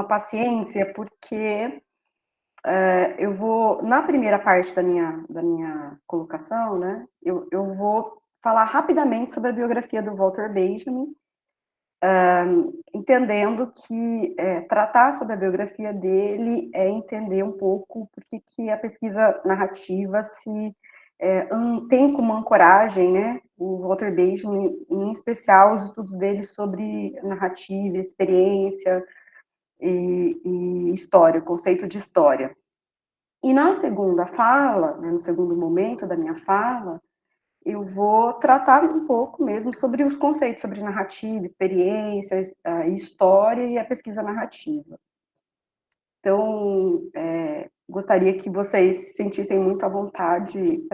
paciência, porque eu vou, na primeira parte da minha colocação, né, eu vou falar rapidamente sobre a biografia do Walter Benjamin, entendendo que tratar sobre a biografia dele é entender um pouco por que a pesquisa narrativa tem como ancoragem, né, o Walter Benjamin, em especial os estudos dele sobre narrativa, experiência e história, o conceito de história. E na segunda fala, né, no segundo momento da minha fala, eu vou tratar um pouco mesmo sobre os conceitos sobre narrativa, experiências, história e a pesquisa narrativa. Então, gostaria que vocês se sentissem muito à vontade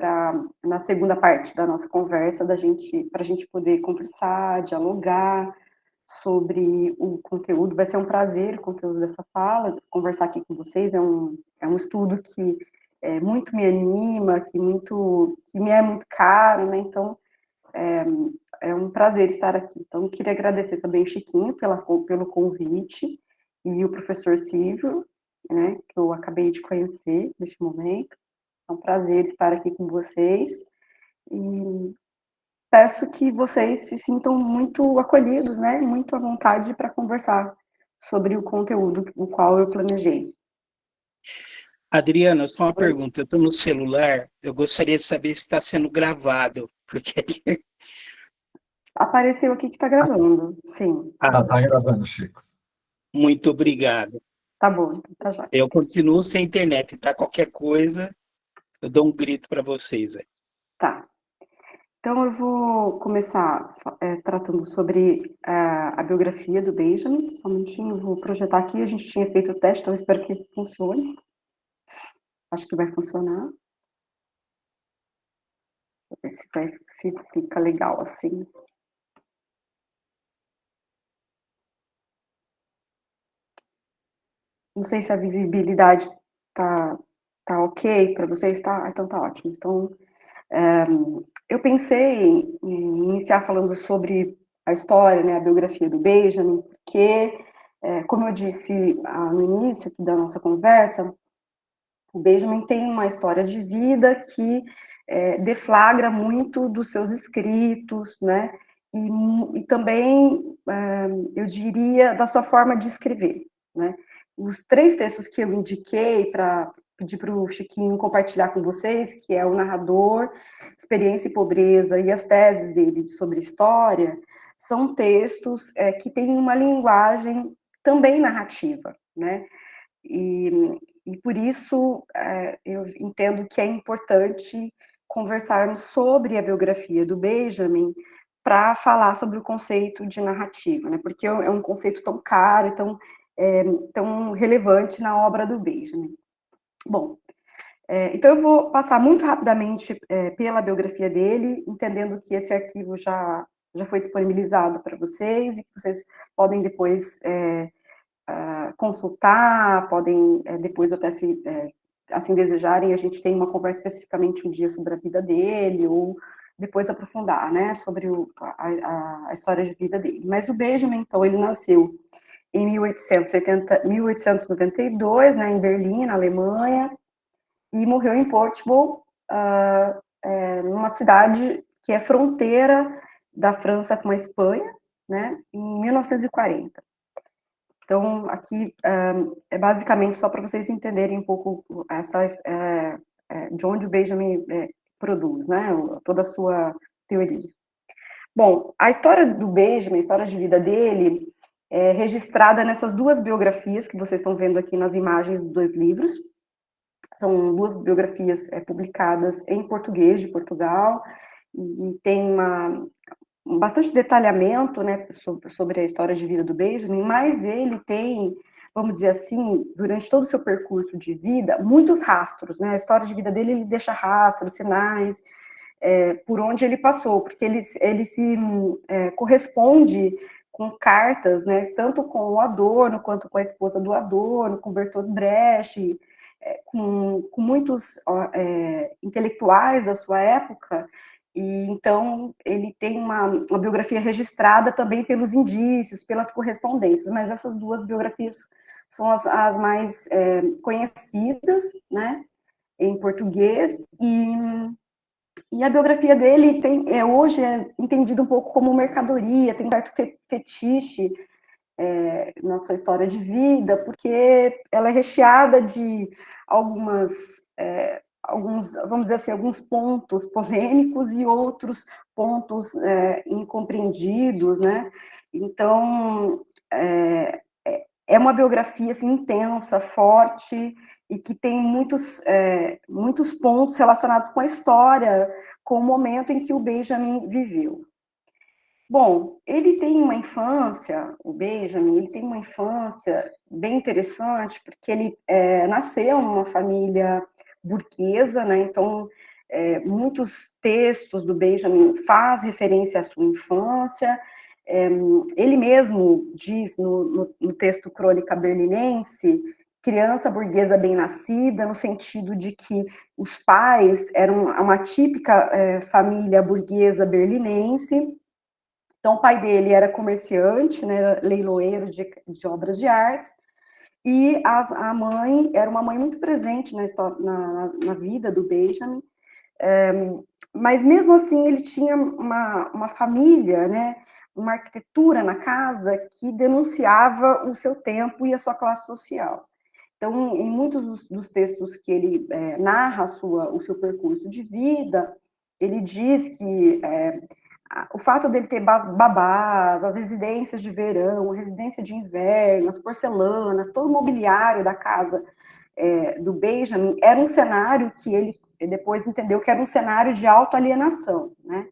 na segunda parte da nossa conversa, para a gente poder conversar, dialogar sobre o conteúdo. Vai ser um prazer o conteúdo dessa fala, conversar aqui com vocês. É um estudo que muito me anima, que me é muito caro, né? Então, é um prazer estar aqui. Então, queria agradecer também o Chiquinho pelo convite e o professor Silvio, né, que eu acabei de conhecer neste momento. É um prazer estar aqui com vocês e peço que vocês se sintam muito acolhidos, né, muito à vontade para conversar sobre o conteúdo o qual eu planejei. Adriana, só uma pergunta. Eu estou no celular, eu gostaria de saber se está sendo gravado, porque Apareceu aqui que está gravando, sim. Tá gravando, Chico. Muito obrigado. Tá bom, então tá jóia. Eu continuo sem internet, tá? Qualquer coisa, eu dou um grito para vocês. Tá. Então, eu vou começar tratando sobre a biografia do Benjamin. Só um minutinho, eu vou projetar aqui. A gente tinha feito o teste, então eu espero que funcione. Acho que vai funcionar. Vou ver se fica legal assim. Não sei se a visibilidade tá ok para vocês, tá? Então tá ótimo. Então, eu pensei em iniciar falando sobre a história, né, a biografia do Benjamin, porque, como eu disse no início aqui da nossa conversa, o Benjamin tem uma história de vida que deflagra muito dos seus escritos, né, e também, eu diria, da sua forma de escrever, né. Os 3 textos que eu indiquei para pedir para o Chiquinho compartilhar com vocês, que é o Narrador, Experiência e Pobreza e as teses dele sobre história, são textos que têm uma linguagem também narrativa, né? E por isso eu entendo que é importante conversarmos sobre a biografia do Benjamin para falar sobre o conceito de narrativa, né? Porque é um conceito tão caro, tão relevante na obra do Benjamin. Bom, então eu vou passar muito rapidamente pela biografia dele, entendendo que esse arquivo já foi disponibilizado para vocês e que vocês podem depois consultar, podem depois até se assim desejarem, a gente tem uma conversa especificamente um dia sobre a vida dele, ou depois aprofundar, né, sobre a história de vida dele. Mas o Benjamin, então, ele nasceu em 1892, né, em Berlim, na Alemanha, e morreu em Portugal, numa cidade que é fronteira da França com a Espanha, né, em 1940. Então, aqui é basicamente só para vocês entenderem um pouco de onde o Benjamin produz, né, toda a sua teoria. Bom, a história do Benjamin, a história de vida dele, é registrada nessas 2 biografias que vocês estão vendo aqui nas imagens dos 2 livros. São 2 biografias publicadas em português de Portugal, e tem bastante detalhamento, né, sobre a história de vida do Benjamin, mas ele tem, vamos dizer assim, durante todo o seu percurso de vida, muitos rastros, né, a história de vida dele, ele deixa rastros, sinais, por onde ele passou, porque ele se corresponde com cartas, né, tanto com o Adorno, quanto com a esposa do Adorno, com Bertolt Brecht, com muitos intelectuais da sua época, e então ele tem uma biografia registrada também pelos indícios, pelas correspondências, mas essas 2 biografias são as mais conhecidas, né, em português, e a biografia dele hoje é entendida um pouco como mercadoria, tem um certo fetiche na sua história de vida, porque ela é recheada de vamos dizer assim, alguns pontos polêmicos e outros pontos incompreendidos, né? Então, é uma biografia assim, intensa, forte, e que tem muitos pontos relacionados com a história, com o momento em que o Benjamin viveu. Bom, ele tem uma infância, o Benjamin, ele tem uma infância bem interessante, porque ele nasceu numa família burguesa, né? Então, muitos textos do Benjamin faz referência à sua infância. Ele mesmo diz no texto Crônica Berlinense, criança burguesa bem-nascida, no sentido de que os pais eram uma típica família burguesa berlinense. Então, o pai dele era comerciante, né, leiloeiro de obras de artes, e a mãe era uma mãe muito presente na vida do Benjamin, mas mesmo assim ele tinha uma família, né, uma arquitetura na casa que denunciava o seu tempo e a sua classe social. Então, em muitos dos textos que ele narra o seu percurso de vida, ele diz que o fato dele ter babás, as residências de verão, a residência de inverno, as porcelanas, todo o mobiliário da casa do Benjamin era um cenário que ele depois entendeu que era um cenário de autoalienação, né?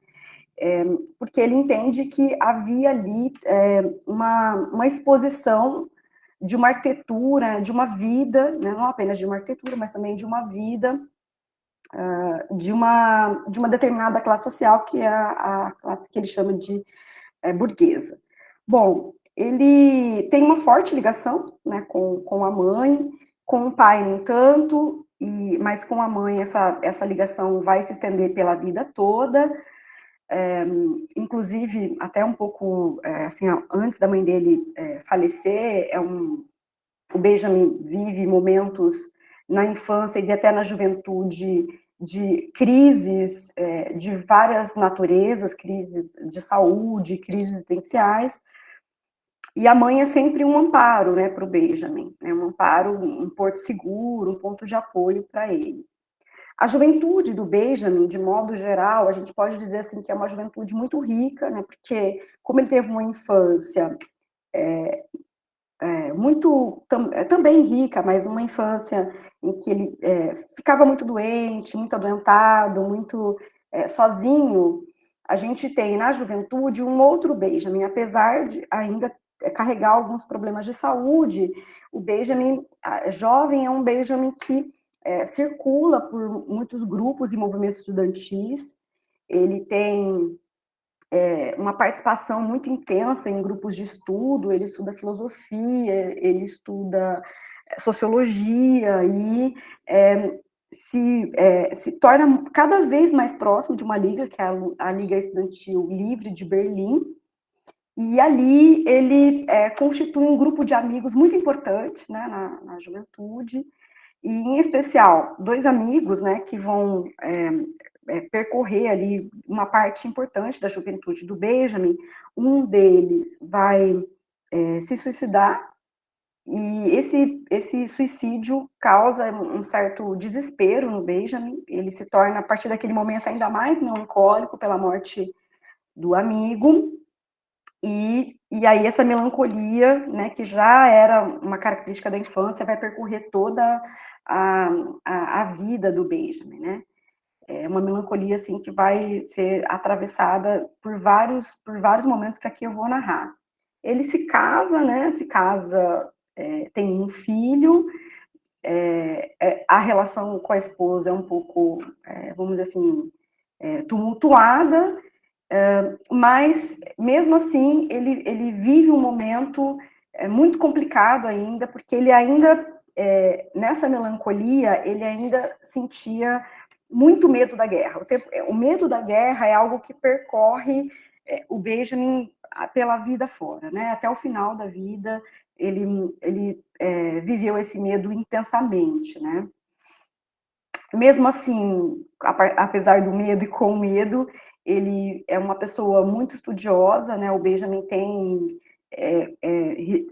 Porque ele entende que havia ali uma exposição de uma arquitetura, de uma vida, né? Não apenas de uma arquitetura, mas também de uma vida de uma determinada classe social, que é a classe que ele chama de burguesa. Bom, ele tem uma forte ligação, né, com a mãe, com o pai nem tanto, mas com a mãe essa ligação vai se estender pela vida toda, inclusive até um pouco assim, antes da mãe dele falecer, o Benjamin vive momentos na infância e até na juventude de crises de várias naturezas, crises de saúde, crises existenciais, e a mãe é sempre um amparo, né, para o Benjamin, né, um amparo, um porto seguro, um ponto de apoio para ele. A juventude do Benjamin, de modo geral, a gente pode dizer assim que é uma juventude muito rica, né, porque como ele teve uma infância também rica, mas uma infância em que ele ficava muito doente, muito adoentado, muito sozinho, a gente tem na juventude um outro Benjamin, apesar de ainda carregar alguns problemas de saúde, o Benjamin jovem é um Benjamin que circula por muitos grupos e movimentos estudantis, ele tem uma participação muito intensa em grupos de estudo, ele estuda filosofia, ele estuda sociologia e se torna cada vez mais próximo de uma liga, que é a Liga Estudantil Livre de Berlim, e ali ele constitui um grupo de amigos muito importante, né, na juventude, e em especial dois amigos, né, que vão percorrer ali uma parte importante da juventude do Benjamin. Um deles vai se suicidar, e esse suicídio causa um certo desespero no Benjamin, ele se torna, a partir daquele momento, ainda mais melancólico pela morte do amigo, e aí essa melancolia, né, que já era uma característica da infância, vai percorrer toda a vida do Benjamin, né? É uma melancolia, assim, que vai ser atravessada por vários momentos que aqui eu vou narrar. Ele se casa, né, tem um filho, a relação com a esposa é um pouco, vamos dizer assim, tumultuada, mas, mesmo assim, ele vive um momento muito complicado ainda, porque ele ainda, nessa melancolia, ele ainda sentia muito medo da guerra. O medo da guerra é algo que percorre o Benjamin pela vida fora, né? Até o final da vida, ele viveu esse medo intensamente, né? Mesmo assim, apesar do medo e com medo, ele é uma pessoa muito estudiosa, né? O Benjamin tem,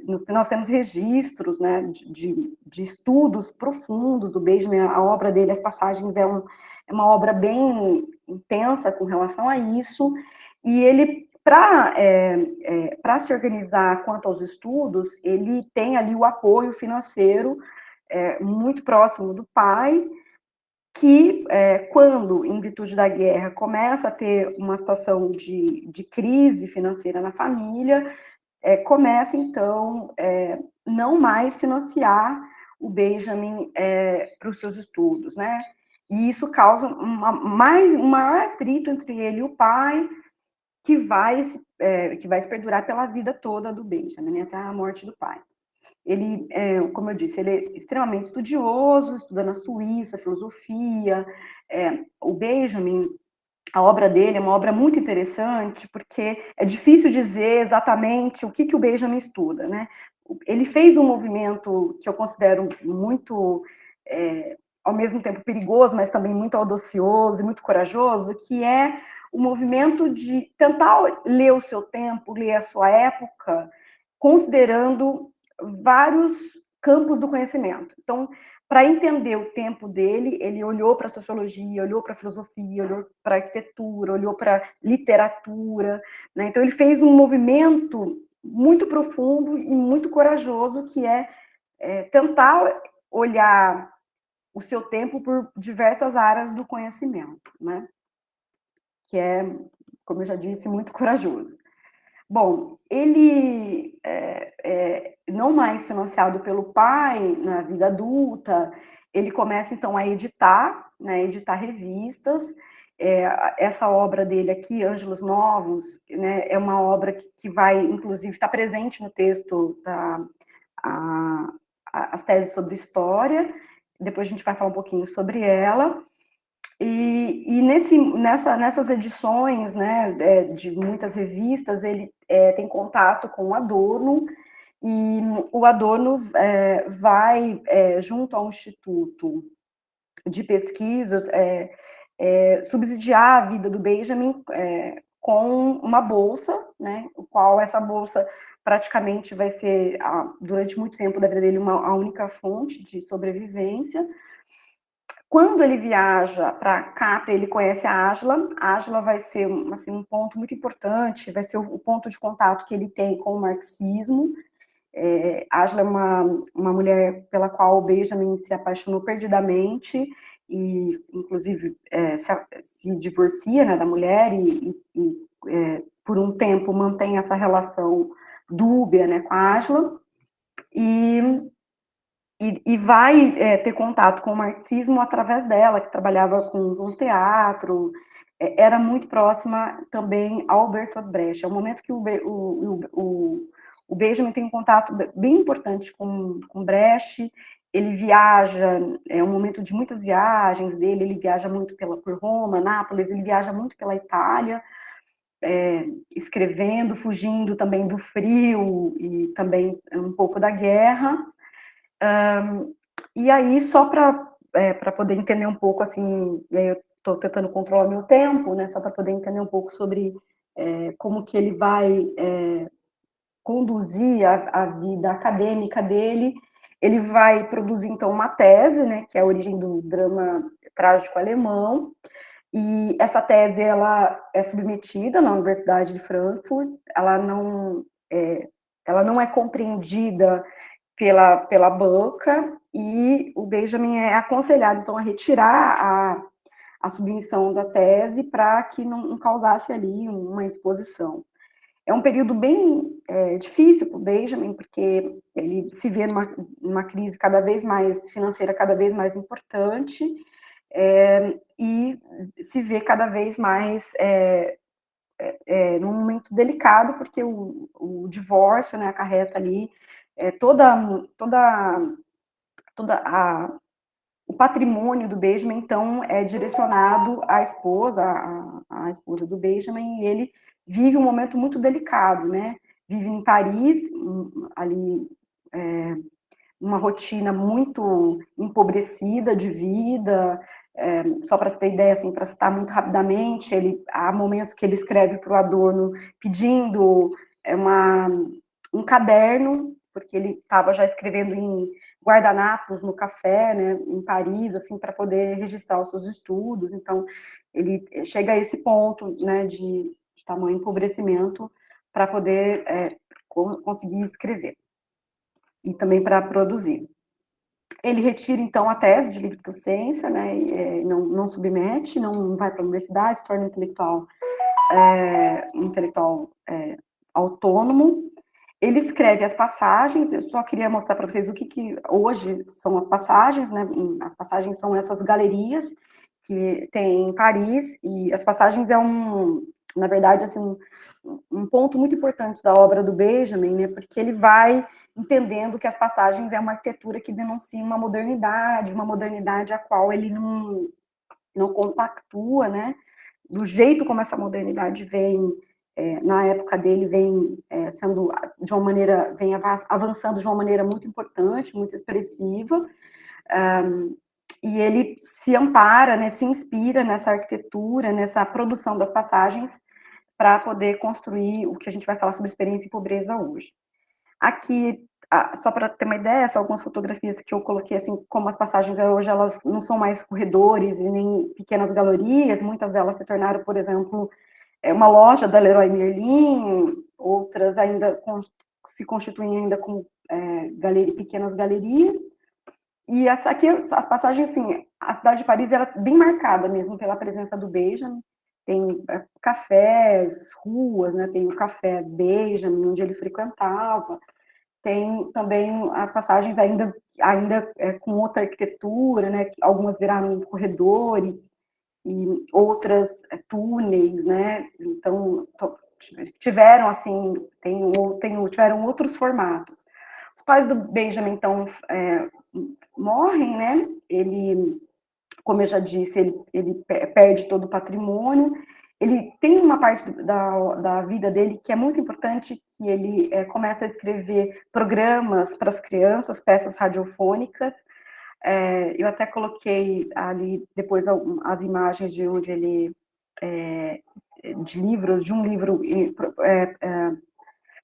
nós temos registros, né, de estudos profundos do Benjamin. A obra dele, As Passagens, é uma obra bem intensa com relação a isso, e ele, para se organizar quanto aos estudos, ele tem ali o apoio financeiro muito próximo do pai, que quando, em virtude da guerra, começa a ter uma situação de crise financeira na família, começa, então, não mais financiar o Benjamin para os seus estudos, né? E isso causa um maior atrito entre ele e o pai, que vai se perdurar pela vida toda do Benjamin, né, até a morte do pai. Ele, como eu disse, ele é extremamente estudioso, estuda na Suíça, filosofia. O Benjamin, a obra dele é uma obra muito interessante, porque é difícil dizer exatamente o que o Benjamin estuda, né? Ele fez um movimento que eu considero muito, ao mesmo tempo perigoso, mas também muito audacioso e muito corajoso, que é o movimento de tentar ler o seu tempo, ler a sua época, considerando vários campos do conhecimento. Então, para entender o tempo dele, ele olhou para a sociologia, olhou para a filosofia, olhou para a arquitetura, olhou para a literatura, né? Então, ele fez um movimento muito profundo e muito corajoso, que tentar olhar o seu tempo por diversas áreas do conhecimento, né? Que é, como eu já disse, muito corajoso. Bom, ele, não mais financiado pelo pai na vida adulta, ele começa, então, a editar, né, editar revistas. Essa obra dele aqui, Ângelos Novos, né, é uma obra que vai, inclusive, estar presente no texto as teses sobre história. Depois a gente vai falar um pouquinho sobre ela. E nessas edições, né, de muitas revistas, ele tem contato com o Adorno, e o Adorno vai, junto ao Instituto de Pesquisas, subsidiar a vida do Benjamin com uma bolsa, né, o qual essa bolsa praticamente vai ser, durante muito tempo da vida dele, a única fonte de sobrevivência. Quando ele viaja para Capri, ele conhece a Ângela. A Ângela vai ser assim, um ponto muito importante, vai ser o ponto de contato que ele tem com o marxismo. A Ângela é uma mulher pela qual o Benjamin se apaixonou perdidamente, e inclusive se divorcia, né, da mulher, e por um tempo mantém essa relação dúbia, né, com a Ângela. E vai ter contato com o marxismo através dela, que trabalhava com teatro, era muito próxima também ao Bertolt Brecht. É o momento que o Benjamin tem um contato bem importante com Brecht. Ele viaja, é um momento de muitas viagens dele, ele viaja muito por Roma, Nápoles, ele viaja muito pela Itália, escrevendo, fugindo também do frio e também um pouco da guerra. E aí, só para poder entender um pouco, assim, e aí eu estou tentando controlar meu tempo, né, só para poder entender um pouco sobre como que ele vai conduzir a vida acadêmica dele. Ele vai produzir, então, uma tese, né, que é a origem do drama trágico alemão, e essa tese, ela é submetida na Universidade de Frankfurt, ela não é compreendida pela banca, e o Benjamin é aconselhado, então, a retirar a submissão da tese para que não causasse ali uma exposição. É um período bem difícil para o Benjamin, porque ele se vê numa crise cada vez mais financeira, cada vez mais importante, e se vê cada vez mais num momento delicado, porque o divórcio, né, acarreta ali o patrimônio do Benjamin, então, é direcionado à esposa, à esposa do Benjamin, e ele vive um momento muito delicado, né? Vive em Paris, ali uma rotina muito empobrecida de vida. Só para você ter ideia, assim, para citar muito rapidamente, há momentos que ele escreve para o Adorno pedindo um caderno, porque ele estava já escrevendo em guardanapos no café, né, em Paris, assim, para poder registrar os seus estudos. Então, ele chega a esse ponto, né, de tamanho empobrecimento para poder conseguir escrever e também para produzir. Ele retira, então, a tese de livre docência, né, não submete, não vai para a universidade, se torna um intelectual autônomo. Ele escreve as passagens. Eu só queria mostrar para vocês o que hoje são as passagens, né? As passagens são essas galerias que tem em Paris, e as passagens na verdade, assim, um ponto muito importante da obra do Benjamin, né? Porque ele vai entendendo que as passagens é uma arquitetura que denuncia uma modernidade a qual ele não compactua, né? Do jeito como essa modernidade vem, na época dele, vem sendo de uma maneira, vem avançando de uma maneira muito importante, muito expressiva, e ele se ampara, né, se inspira nessa arquitetura, nessa produção das passagens, para poder construir o que a gente vai falar sobre experiência e pobreza hoje. Aqui, só para ter uma ideia, são algumas fotografias que eu coloquei, assim, como as passagens hoje, elas não são mais corredores e nem pequenas galerias, muitas delas se tornaram, por exemplo, uma loja da Leroy Merlin, outras ainda se constituem ainda como pequenas galerias. E aqui, as passagens, assim, a cidade de Paris era bem marcada mesmo pela presença do Benjamin. Tem cafés, ruas, né? Tem o café Benjamin, onde ele frequentava. Tem também as passagens ainda com outra arquitetura, né? Algumas viraram corredores e outras túneis, né? Então, tiveram, assim, tiveram outros formatos. Os pais do Benjamin, então, morrem, né? Ele, como eu já disse, ele perde todo o patrimônio. Ele tem uma parte da vida dele que é muito importante, que ele começa a escrever programas para as crianças, peças radiofônicas. Eu até coloquei ali depois as imagens de onde ele de um livro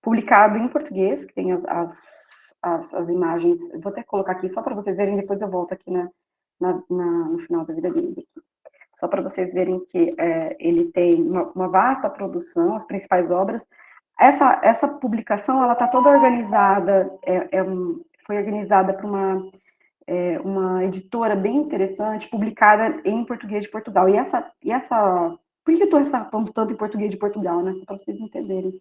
publicado em português, que tem as imagens. Vou até colocar aqui só para vocês verem, depois eu volto aqui no final da vida dele. Só para vocês verem que ele tem uma vasta produção, as principais obras. Essa publicação, ela está toda organizada, foi organizada por uma editora bem interessante, publicada em português de Portugal. Por que eu estou ressaltando tanto em português de Portugal, né? Só para vocês entenderem.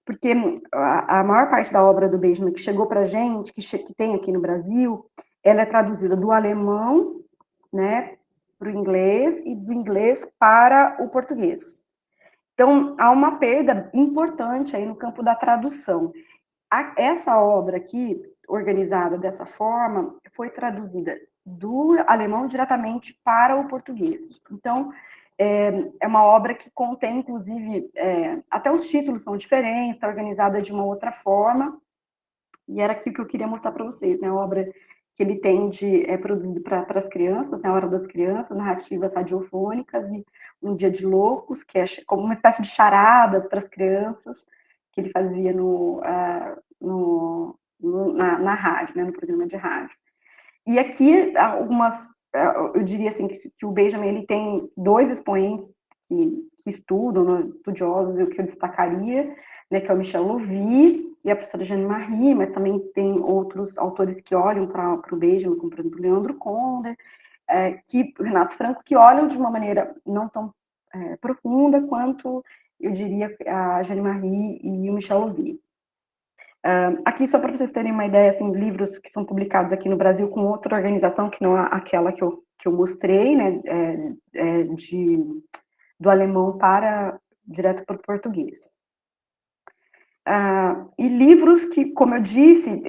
Porque a maior parte da obra do Benjamin que chegou para a gente, que tem aqui no Brasil, ela é traduzida do alemão, né, para o inglês, e do inglês para o português. Então, há uma perda importante aí no campo da tradução. Essa obra aqui, organizada dessa forma, foi traduzida do alemão diretamente para o português. Então, é uma obra que contém, inclusive, até os títulos são diferentes, está organizada de uma outra forma, e era aqui o que eu queria mostrar para vocês, né? A obra que ele tem produzido para as crianças, na Hora das Crianças, narrativas radiofônicas, e Um Dia de Loucos, que é como uma espécie de charadas para as crianças, que ele fazia na rádio, né, no programa de rádio. E aqui, eu diria assim, que o Benjamin ele tem dois expoentes que estudam, né, estudiosos, e o que eu destacaria, né, que é o Michel Louvi e a professora Jeanne Marie, mas também tem outros autores que olham para o Benjamin, como, por exemplo, Leandro Conder, Renato Franco, que olham de uma maneira não tão profunda quanto, eu diria, a Jeanne Marie e o Michel Louvi. Aqui, só para vocês terem uma ideia, assim, livros que são publicados aqui no Brasil com outra organização, que não é aquela que eu mostrei, né, do alemão direto para o português. E livros que, como eu disse,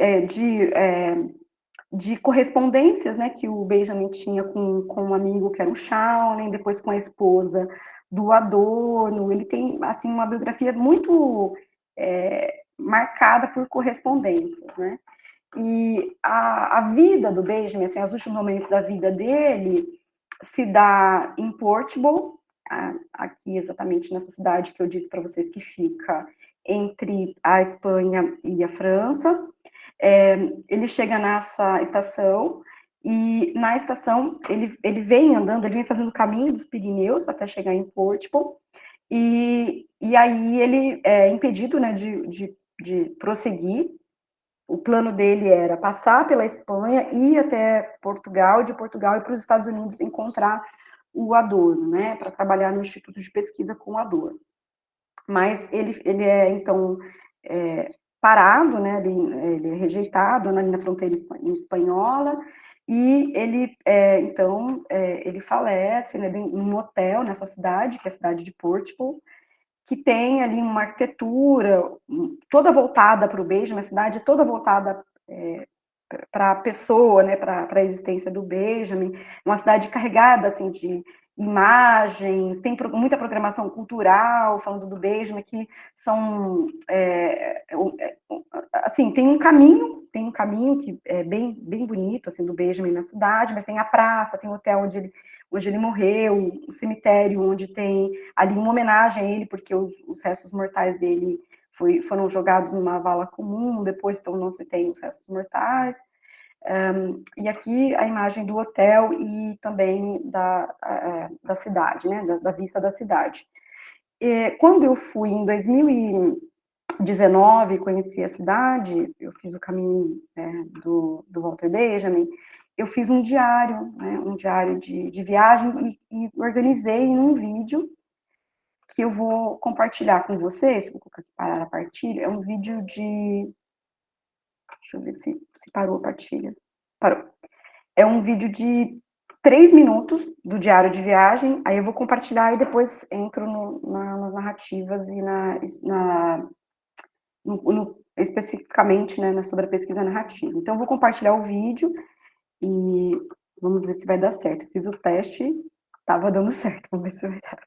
de correspondências, né, que o Benjamin tinha com um amigo que era o Schaunen, depois com a esposa do Adorno. Ele tem, assim, uma biografia muito marcada por correspondências, né? E a vida do Benjamin, assim, os últimos momentos da vida dele, se dá em Portugal, aqui exatamente nessa cidade que eu disse para vocês que fica entre a Espanha e a França. Ele chega nessa estação e na estação ele vem andando, ele vem fazendo o caminho dos Pirineus até chegar em Portugal e aí ele é impedido, né, de prosseguir. O plano dele era passar pela Espanha, ir até Portugal, de Portugal ir para os Estados Unidos encontrar o Adorno, né, para trabalhar no Instituto de Pesquisa com o Adorno. Mas ele é, então, parado, né, ele é rejeitado ali na fronteira espanhola, e ele, então, ele falece, né, num hotel nessa cidade, que é a cidade de Portugal, que tem ali uma arquitetura toda voltada para o Benjamin, a cidade toda voltada para a pessoa, né, para a existência do Benjamin, uma cidade carregada assim de imagens, tem muita programação cultural falando do Benjamin, que são assim, tem um caminho que é bem bonito assim do Benjamin na cidade, mas tem a praça, tem o hotel onde ele morreu, o cemitério onde tem ali uma homenagem a ele, porque os restos mortais dele foram jogados numa vala comum, depois então não se tem os restos mortais. E aqui a imagem do hotel e também da cidade, né, da vista da cidade. Quando eu fui em 2019, conheci a cidade, eu fiz o caminho do Walter Benjamin, eu fiz um diário, né, um diário de viagem e organizei em um vídeo que eu vou compartilhar com vocês, vou parar a partilha, é um vídeo de... Deixa eu ver se parou a partilha. Parou. É um vídeo de 3 minutos do diário de viagem, aí eu vou compartilhar e depois entro nas narrativas e especificamente, né, sobre a pesquisa narrativa. Então, eu vou compartilhar o vídeo e vamos ver se vai dar certo. Eu fiz o teste, estava dando certo, vamos ver se vai dar.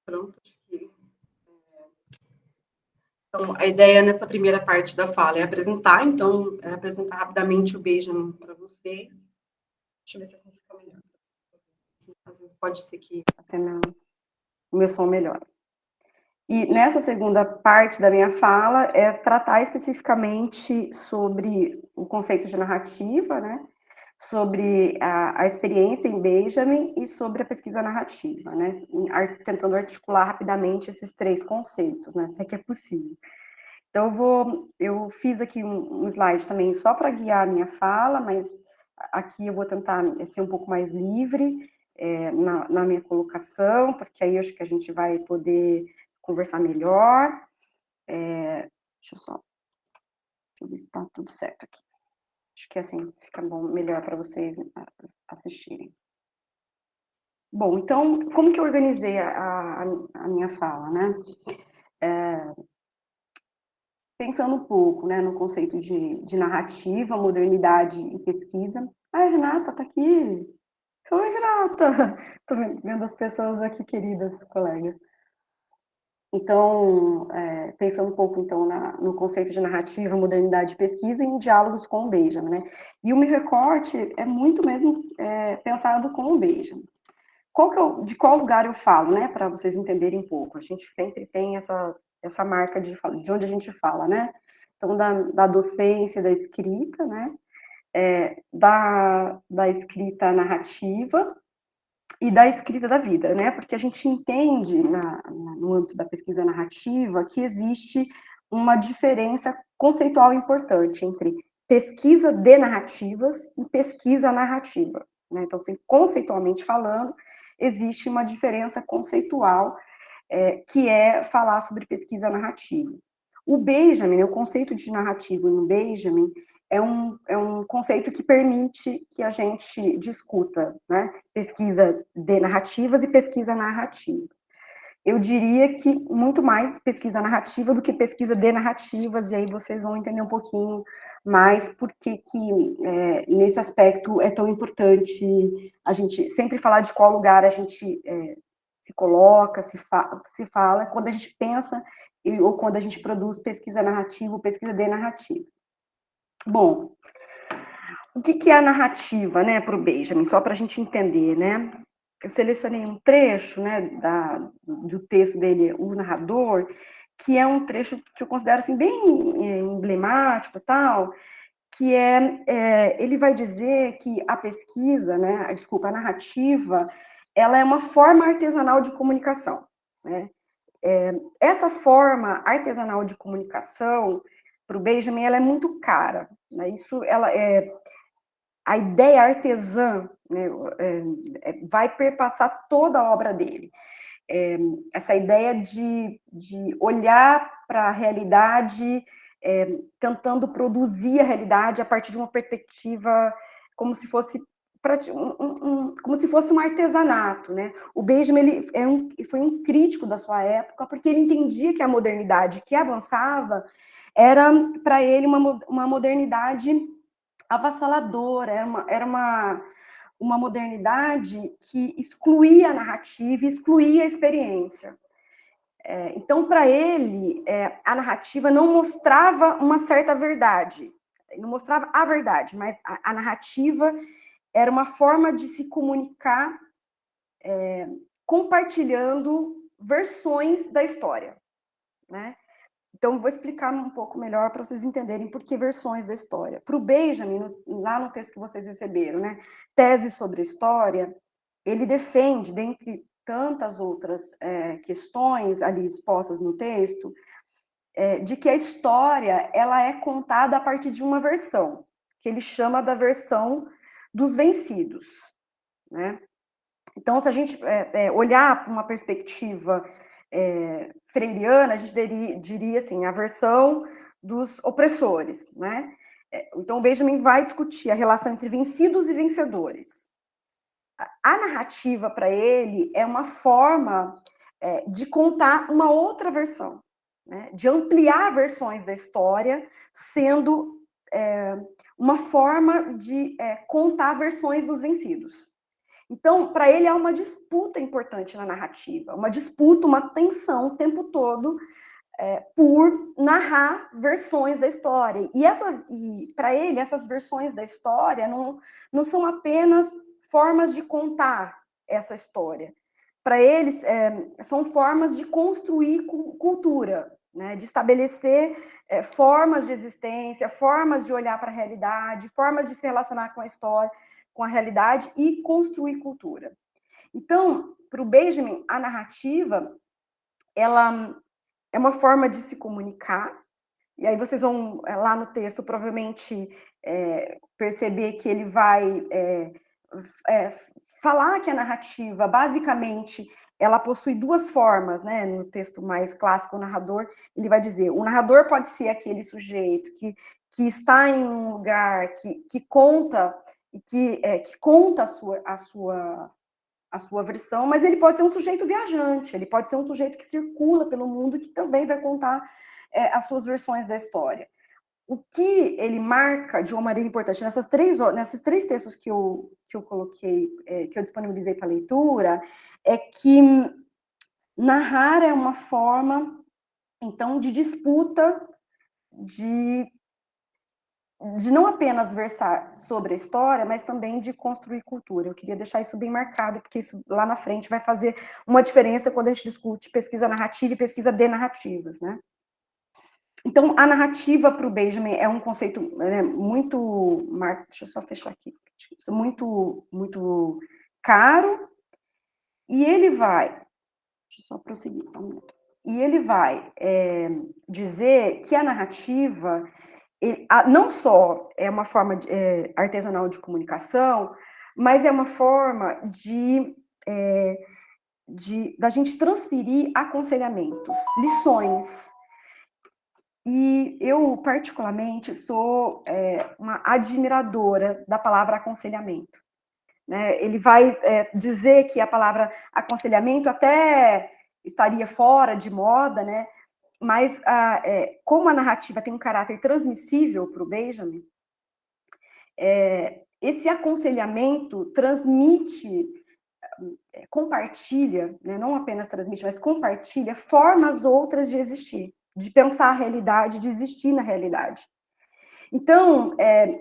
Pronto, acho que... Então, a ideia nessa primeira parte da fala é apresentar, então, apresentar rapidamente o Benjamin para vocês. Deixa eu ver se assim fica melhor. Às vezes pode ser que o meu som melhor. E nessa segunda parte da minha fala é tratar especificamente sobre o conceito de narrativa, né? Sobre a experiência em Benjamin e sobre a pesquisa narrativa, né? Tentando articular rapidamente esses três conceitos, né? Se é que é possível. Então eu fiz aqui um slide também só para guiar a minha fala, mas aqui eu vou tentar ser um pouco mais livre na minha colocação, porque aí eu acho que a gente vai poder conversar melhor. Deixa eu ver se está tudo certo aqui. Acho que assim fica bom, melhor para vocês assistirem. Bom, então, como que eu organizei a minha fala, né? Pensando um pouco, né, no conceito de narrativa, modernidade e pesquisa. Ah, Renata tá aqui. Oi, Renata. Tô vendo as pessoas aqui, queridas colegas. Então, pensando um pouco, então, no conceito de narrativa, modernidade e pesquisa em diálogos com o Benjamin, né? E o meu recorte é muito mesmo pensado com o Benjamin. De qual lugar eu falo, né? Para vocês entenderem um pouco. A gente sempre tem essa marca de onde a gente fala, né? Então, da docência, da escrita, né? Da escrita narrativa e da escrita da vida, né? Porque a gente entende, no âmbito da pesquisa narrativa, que existe uma diferença conceitual importante entre pesquisa de narrativas e pesquisa narrativa, né? Então, assim, conceitualmente falando, existe uma diferença conceitual que é falar sobre pesquisa narrativa. O Benjamin, né, o conceito de narrativa no Benjamin é um conceito que permite que a gente discuta, né, pesquisa de narrativas e pesquisa narrativa. Eu diria que muito mais pesquisa narrativa do que pesquisa de narrativas, e aí vocês vão entender um pouquinho mais por que nesse aspecto é tão importante a gente sempre falar de qual lugar a gente se coloca, se fala, quando a gente pensa ou quando a gente produz pesquisa narrativa ou pesquisa de narrativa. Bom, o que é a narrativa, né, para o Benjamin? Só para a gente entender, né? Eu selecionei um trecho, né, do texto dele, O Narrador, que é um trecho que eu considero, assim, bem emblemático e tal, que ele vai dizer que a pesquisa, né, a narrativa, ela é uma forma artesanal de comunicação, né? Essa forma artesanal de comunicação, para o Benjamin, ela é muito cara, né? A ideia artesã, né, vai perpassar toda a obra dele. Essa ideia de olhar para a realidade, tentando produzir a realidade a partir de uma perspectiva como se fosse como se fosse um artesanato, né? O Benjamin ele foi um crítico da sua época porque ele entendia que a modernidade que avançava era para ele uma modernidade avassaladora, era uma modernidade que excluía a narrativa, excluía a experiência. Então, para ele, a narrativa não mostrava uma certa verdade, não mostrava a verdade, mas a narrativa era uma forma de se comunicar compartilhando versões da história, né? Então, vou explicar um pouco melhor para vocês entenderem por que versões da história. Para o Benjamin, lá no texto que vocês receberam, né, Tese sobre a História, ele defende, dentre tantas outras questões ali expostas no texto, de que a história ela é contada a partir de uma versão, que ele chama da versão dos vencidos, né? Então, se a gente olhar para uma perspectiva freiriana, a gente diria assim, a versão dos opressores, né? Então, o Benjamin vai discutir a relação entre vencidos e vencedores. A narrativa, para ele, é uma forma de contar uma outra versão, né? De ampliar versões da história, sendo uma forma de contar versões dos vencidos. Então, para ele, há uma disputa importante na narrativa, uma disputa, uma tensão o tempo todo por narrar versões da história. E para ele, essas versões da história não são apenas formas de contar essa história. Para eles, são formas de construir cultura, né? De estabelecer formas de existência, formas de olhar para a realidade, formas de se relacionar com a história, com a realidade e construir cultura. Então, para o Benjamin, a narrativa, ela é uma forma de se comunicar, e aí vocês vão, lá no texto, provavelmente perceber que ele vai falar que a narrativa, basicamente, ela possui duas formas, né? No texto mais clássico, o narrador, ele vai dizer, o narrador pode ser aquele sujeito que está em um lugar, que conta, e que conta a sua versão, mas ele pode ser um sujeito viajante, ele pode ser um sujeito que circula pelo mundo, que também vai contar as suas versões da história. O que ele marca de uma maneira importante nesses três textos que eu coloquei, que eu disponibilizei para leitura, é que narrar é uma forma, então, de disputa, de não apenas versar sobre a história, mas também de construir cultura. Eu queria deixar isso bem marcado, porque isso lá na frente vai fazer uma diferença quando a gente discute pesquisa narrativa e pesquisa de narrativas, né? Então, a narrativa para o Benjamin é um conceito muito... Deixa eu só fechar aqui. Muito, muito caro. E ele vai... Deixa eu só prosseguir, só um minuto. E ele vai dizer que a narrativa não só é uma forma artesanal de comunicação, mas é uma forma da gente transferir aconselhamentos, lições. E eu, particularmente, sou uma admiradora da palavra aconselhamento, né? Ele vai dizer que a palavra aconselhamento até estaria fora de moda, né? Mas, como a narrativa tem um caráter transmissível para o Benjamin, esse aconselhamento transmite, compartilha, né? Não apenas transmite, mas compartilha formas outras de existir, de pensar a realidade, de existir na realidade. Então,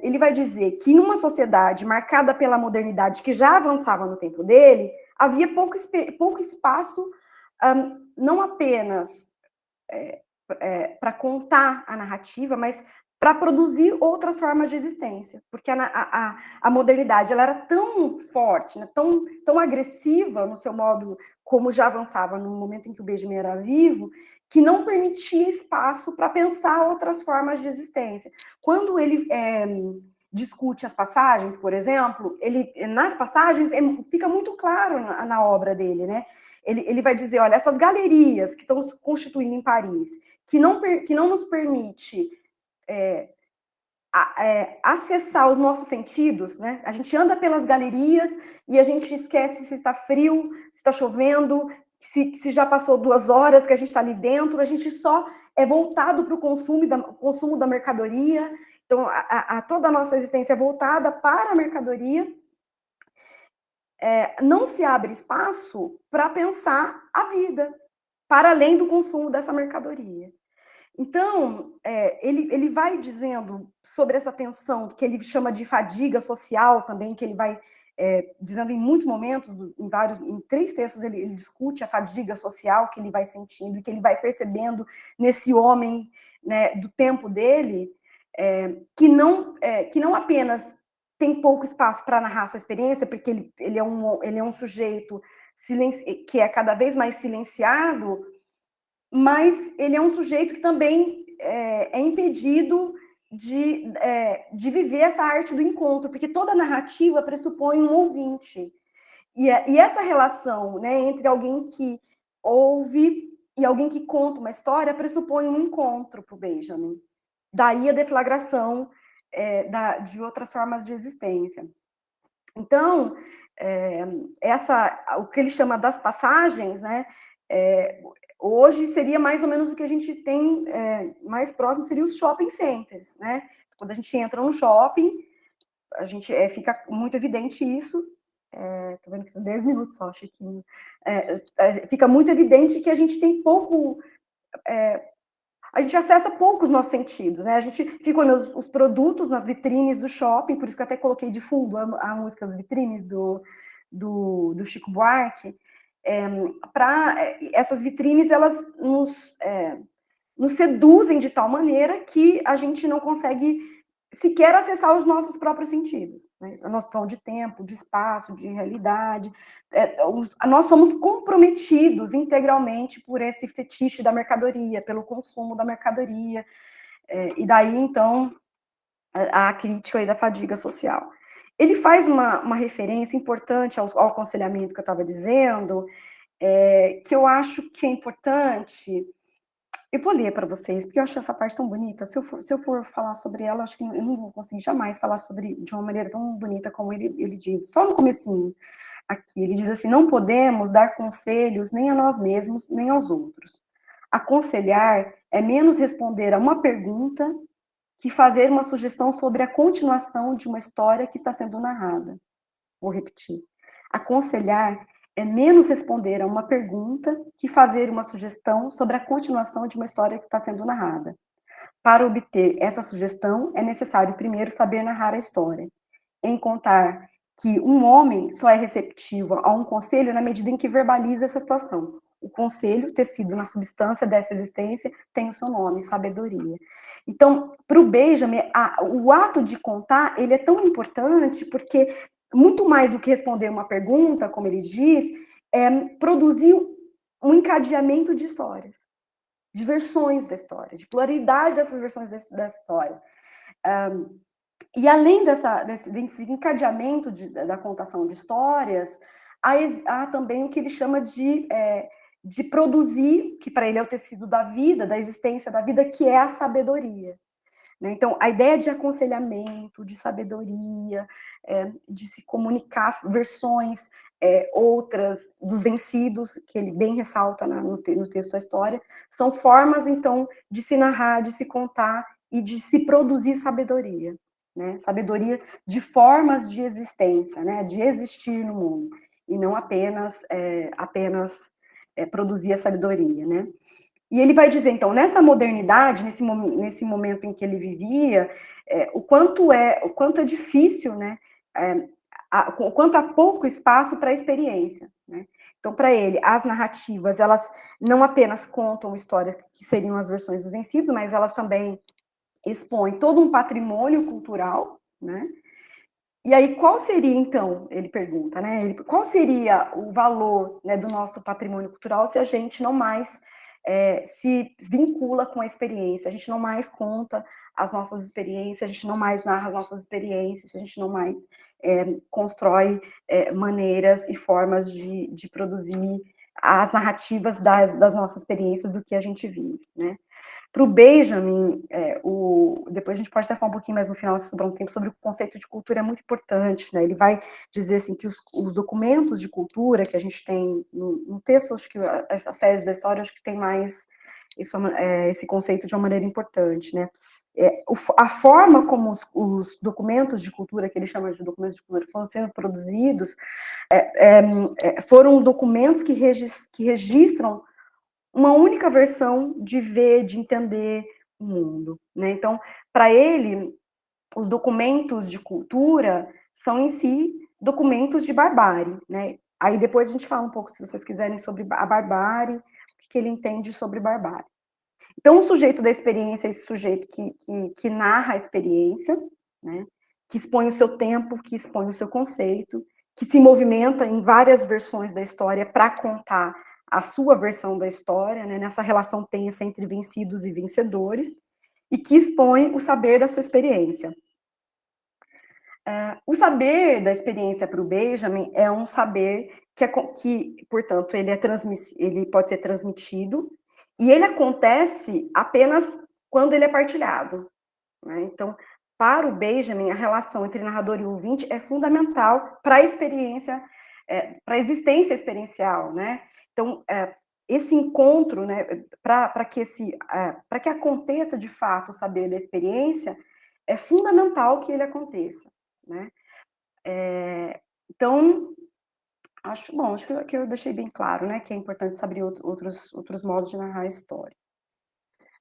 ele vai dizer que numa sociedade marcada pela modernidade que já avançava no tempo dele, havia pouco espaço, não apenas para contar a narrativa, mas para produzir outras formas de existência, porque a modernidade ela era tão forte, né, tão agressiva no seu modo, como já avançava no momento em que o Benjamin era vivo, que não permitia espaço para pensar outras formas de existência. Quando ele discute as passagens, por exemplo, nas passagens fica muito claro na obra dele, né? Ele vai dizer, olha, essas galerias que estão se constituindo em Paris, que não nos permite acessar os nossos sentidos, né? A gente anda pelas galerias e a gente esquece se está frio, se está chovendo, se já passou 2 horas que a gente está ali dentro, a gente só é voltado para o consumo da mercadoria. Então, toda a nossa existência é voltada para a mercadoria. Não se abre espaço para pensar a vida, para além do consumo dessa mercadoria. Então, ele vai dizendo sobre essa tensão, que ele chama de fadiga social também, que ele vai dizendo em muitos momentos, em 3 textos, ele discute a fadiga social que ele vai sentindo, e que ele vai percebendo nesse homem, né, do tempo dele, que não apenas tem pouco espaço para narrar sua experiência, porque ele é um sujeito que é cada vez mais silenciado, mas ele é um sujeito que também é impedido de viver essa arte do encontro, porque toda narrativa pressupõe um ouvinte. E essa relação, né, entre alguém que ouve e alguém que conta uma história pressupõe um encontro para o Benjamin. Daí a deflagração de outras formas de existência. Então, o que ele chama das passagens, né, hoje seria mais ou menos o que a gente tem mais próximo, seria os shopping centers, né? Quando a gente entra no shopping, fica muito evidente isso. Estou vendo que são 10 minutos só, Chiquinho. Fica muito evidente que a gente tem pouco... a gente acessa pouco os nossos sentidos, né? A gente fica olhando os produtos nas vitrines do shopping, por isso que eu até coloquei de fundo a música As Vitrines do Chico Buarque. Essas vitrines, elas nos seduzem de tal maneira que a gente não consegue sequer acessar os nossos próprios sentidos, né? A noção de tempo, de espaço, de realidade. Nós somos comprometidos integralmente por esse fetiche da mercadoria, pelo consumo da mercadoria, e daí, então, a crítica aí da fadiga social. Ele faz uma referência importante ao aconselhamento que eu estava dizendo, que eu acho que é importante. Eu vou ler para vocês, porque eu acho essa parte tão bonita. Se eu for falar sobre ela, acho que eu não vou conseguir jamais falar de uma maneira tão bonita como ele diz. Só no comecinho, aqui, ele diz assim: não podemos dar conselhos nem a nós mesmos, nem aos outros. Aconselhar é menos responder a uma pergunta que fazer uma sugestão sobre a continuação de uma história que está sendo narrada. Vou repetir. Aconselhar é menos responder a uma pergunta que fazer uma sugestão sobre a continuação de uma história que está sendo narrada. Para obter essa sugestão, é necessário primeiro saber narrar a história. Em contar que um homem só é receptivo a um conselho na medida em que verbaliza essa situação. O conselho, tecido na substância dessa existência, tem o seu nome, sabedoria. Então, para o Benjamin, o ato de contar, ele é tão importante porque, muito mais do que responder uma pergunta, como ele diz, produzir um encadeamento de histórias, de versões da história, de pluralidade dessas versões dessa história. E além desse encadeamento da contação de histórias, há também o que ele chama de produzir, que para ele é o tecido da vida, da existência da vida, que é a sabedoria. Né? Então, a ideia de aconselhamento, de sabedoria, de se comunicar versões outras dos vencidos, que ele bem ressalta no texto da história, são formas, então, de se narrar, de se contar e de se produzir sabedoria. Né? Sabedoria de formas de existência, né? De existir no mundo, e não apenas produzir a sabedoria, né? E ele vai dizer, então, nessa modernidade, nesse momento em que ele vivia, o quanto é difícil, né? O quanto há pouco espaço para a experiência, né? Então, para ele, as narrativas, elas não apenas contam histórias que seriam as versões dos vencidos, mas elas também expõem todo um patrimônio cultural, né? E aí, qual seria, então, ele pergunta, né? Qual seria o valor, né, do nosso patrimônio cultural se a gente não mais se vincula com a experiência, a gente não mais conta as nossas experiências, a gente não mais narra as nossas experiências, a gente não mais constrói maneiras e formas de produzir as narrativas das nossas experiências do que a gente vive, né? Para o Benjamin, depois a gente pode até falar um pouquinho mais no final, se sobrar um tempo, sobre o conceito de cultura, é muito importante, né? Ele vai dizer assim, que os documentos de cultura que a gente tem no texto, acho que as teses da história, acho que tem mais esse conceito de uma maneira importante, né? A forma como os documentos de cultura, que ele chama de documentos de cultura, foram sendo produzidos, foram documentos que registram uma única versão de ver, de entender o mundo, né? Então, para ele, os documentos de cultura são em si documentos de barbárie, né? Aí depois a gente fala um pouco, se vocês quiserem, sobre a barbárie, o que ele entende sobre barbárie. Então, o sujeito da experiência é esse sujeito que narra a experiência, né? Que expõe o seu tempo, que expõe o seu conceito, que se movimenta em várias versões da história para contar a sua versão da história, né? Nessa relação tensa entre vencidos e vencedores, e que expõe o saber da sua experiência. O saber da experiência para o Benjamin é um saber que, portanto, ele pode ser transmitido, e ele acontece apenas quando ele é partilhado, né? Então, para o Benjamin, a relação entre narrador e ouvinte é fundamental para a experiência, para a existência experiencial, né? Então, esse encontro, né, para que aconteça de fato o saber da experiência, é fundamental que ele aconteça, né? Então, acho que eu deixei bem claro, né, que é importante saber outros modos de narrar a história.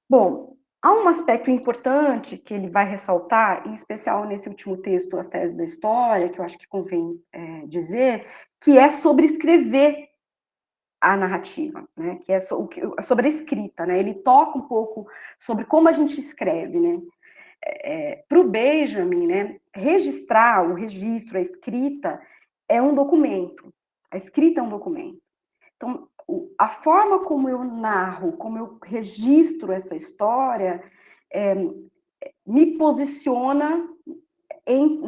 Bom, há um aspecto importante que ele vai ressaltar, em especial nesse último texto, As Teses da História, que eu acho que convém dizer, que é sobre escrever a narrativa, né, que é sobre a escrita, né, ele toca um pouco sobre como a gente escreve, né. Para o Benjamin, né, registrar, o registro, a escrita, é um documento. A escrita é um documento. Então, a forma como eu narro, como eu registro essa história, me posiciona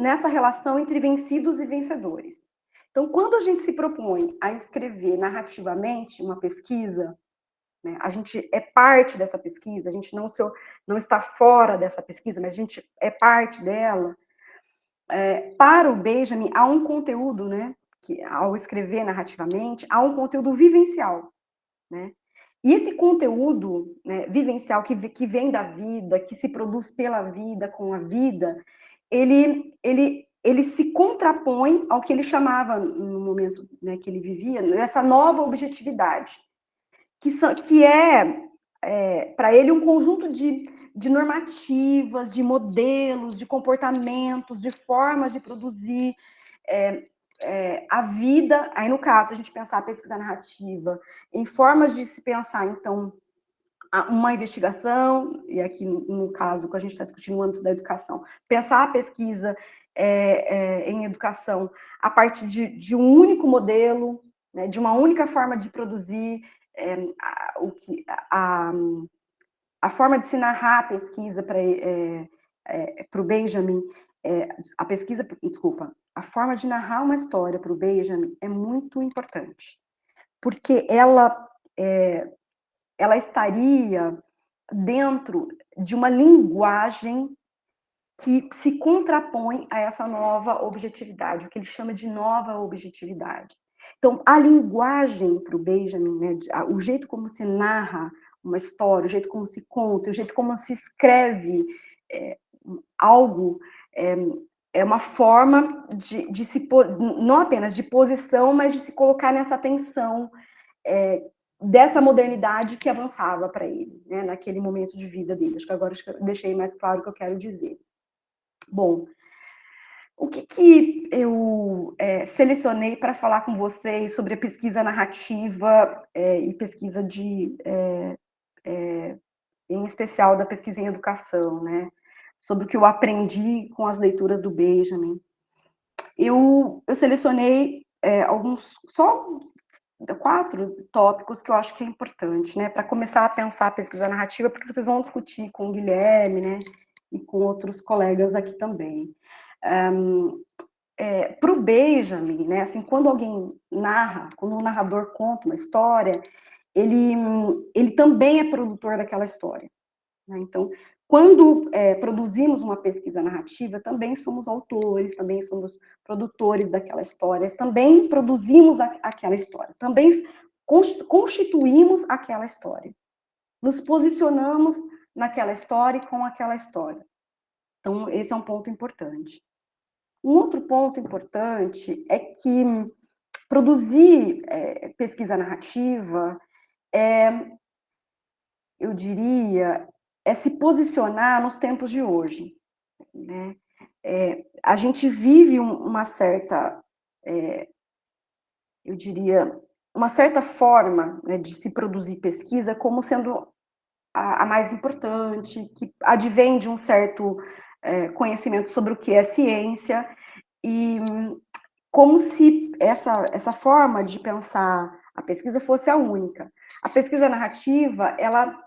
nessa relação entre vencidos e vencedores. Então, quando a gente se propõe a escrever narrativamente uma pesquisa, né, a gente é parte dessa pesquisa, a gente não está fora dessa pesquisa, mas a gente é parte dela. Para o Benjamin, há um conteúdo, né, que ao escrever narrativamente, há um conteúdo vivencial, né? E esse conteúdo, né, vivencial que vem da vida, que se produz pela vida, com a vida, ele se contrapõe ao que ele chamava, no momento, né, que ele vivia, nessa nova objetividade, que é para ele, um conjunto de normativas, de modelos, de comportamentos, de formas de produzir a vida. Aí, no caso, a gente pensar a pesquisa narrativa em formas de se pensar, então, uma investigação, e aqui, no caso, que a gente está discutindo no âmbito da educação, pensar a pesquisa em educação a partir de um único modelo, né, de uma única forma de produzir, a forma de se narrar a pesquisa para o Benjamin, a forma de narrar uma história para o Benjamin é muito importante, porque ela estaria dentro de uma linguagem que se contrapõe a essa nova objetividade, o que ele chama de nova objetividade. Então, a linguagem para o Benjamin, né, o jeito como se narra uma história, o jeito como se conta, o jeito como se escreve algo, é uma forma de se, não apenas de posição, mas de se colocar nessa tensão dessa modernidade que avançava para ele, né, naquele momento de vida dele. Acho que agora eu deixei mais claro o que eu quero dizer. Bom, o que eu selecionei para falar com vocês sobre a pesquisa narrativa e pesquisa em especial da pesquisa em educação, né? Sobre o que eu aprendi com as leituras do Benjamin. Eu selecionei só 4 tópicos que eu acho que é importante, né? Para começar a pensar a pesquisa narrativa, porque vocês vão discutir com o Guilherme, né? E com outros colegas aqui também. Para o Benjamin, né, assim, quando alguém narra, quando um narrador conta uma história, ele também é produtor daquela história, né? Então, quando produzimos uma pesquisa narrativa, também somos autores, também somos produtores daquela história, também produzimos aquela história, também constituímos aquela história, nos posicionamos naquela história e com aquela história. Então, esse é um ponto importante. Um outro ponto importante é que produzir pesquisa narrativa eu diria, é se posicionar nos tempos de hoje, né? A gente vive uma certa, eu diria, uma certa forma, né, de se produzir pesquisa como sendo a mais importante, que advém de um certo conhecimento sobre o que é ciência, e como se essa forma de pensar a pesquisa fosse a única. A pesquisa narrativa, ela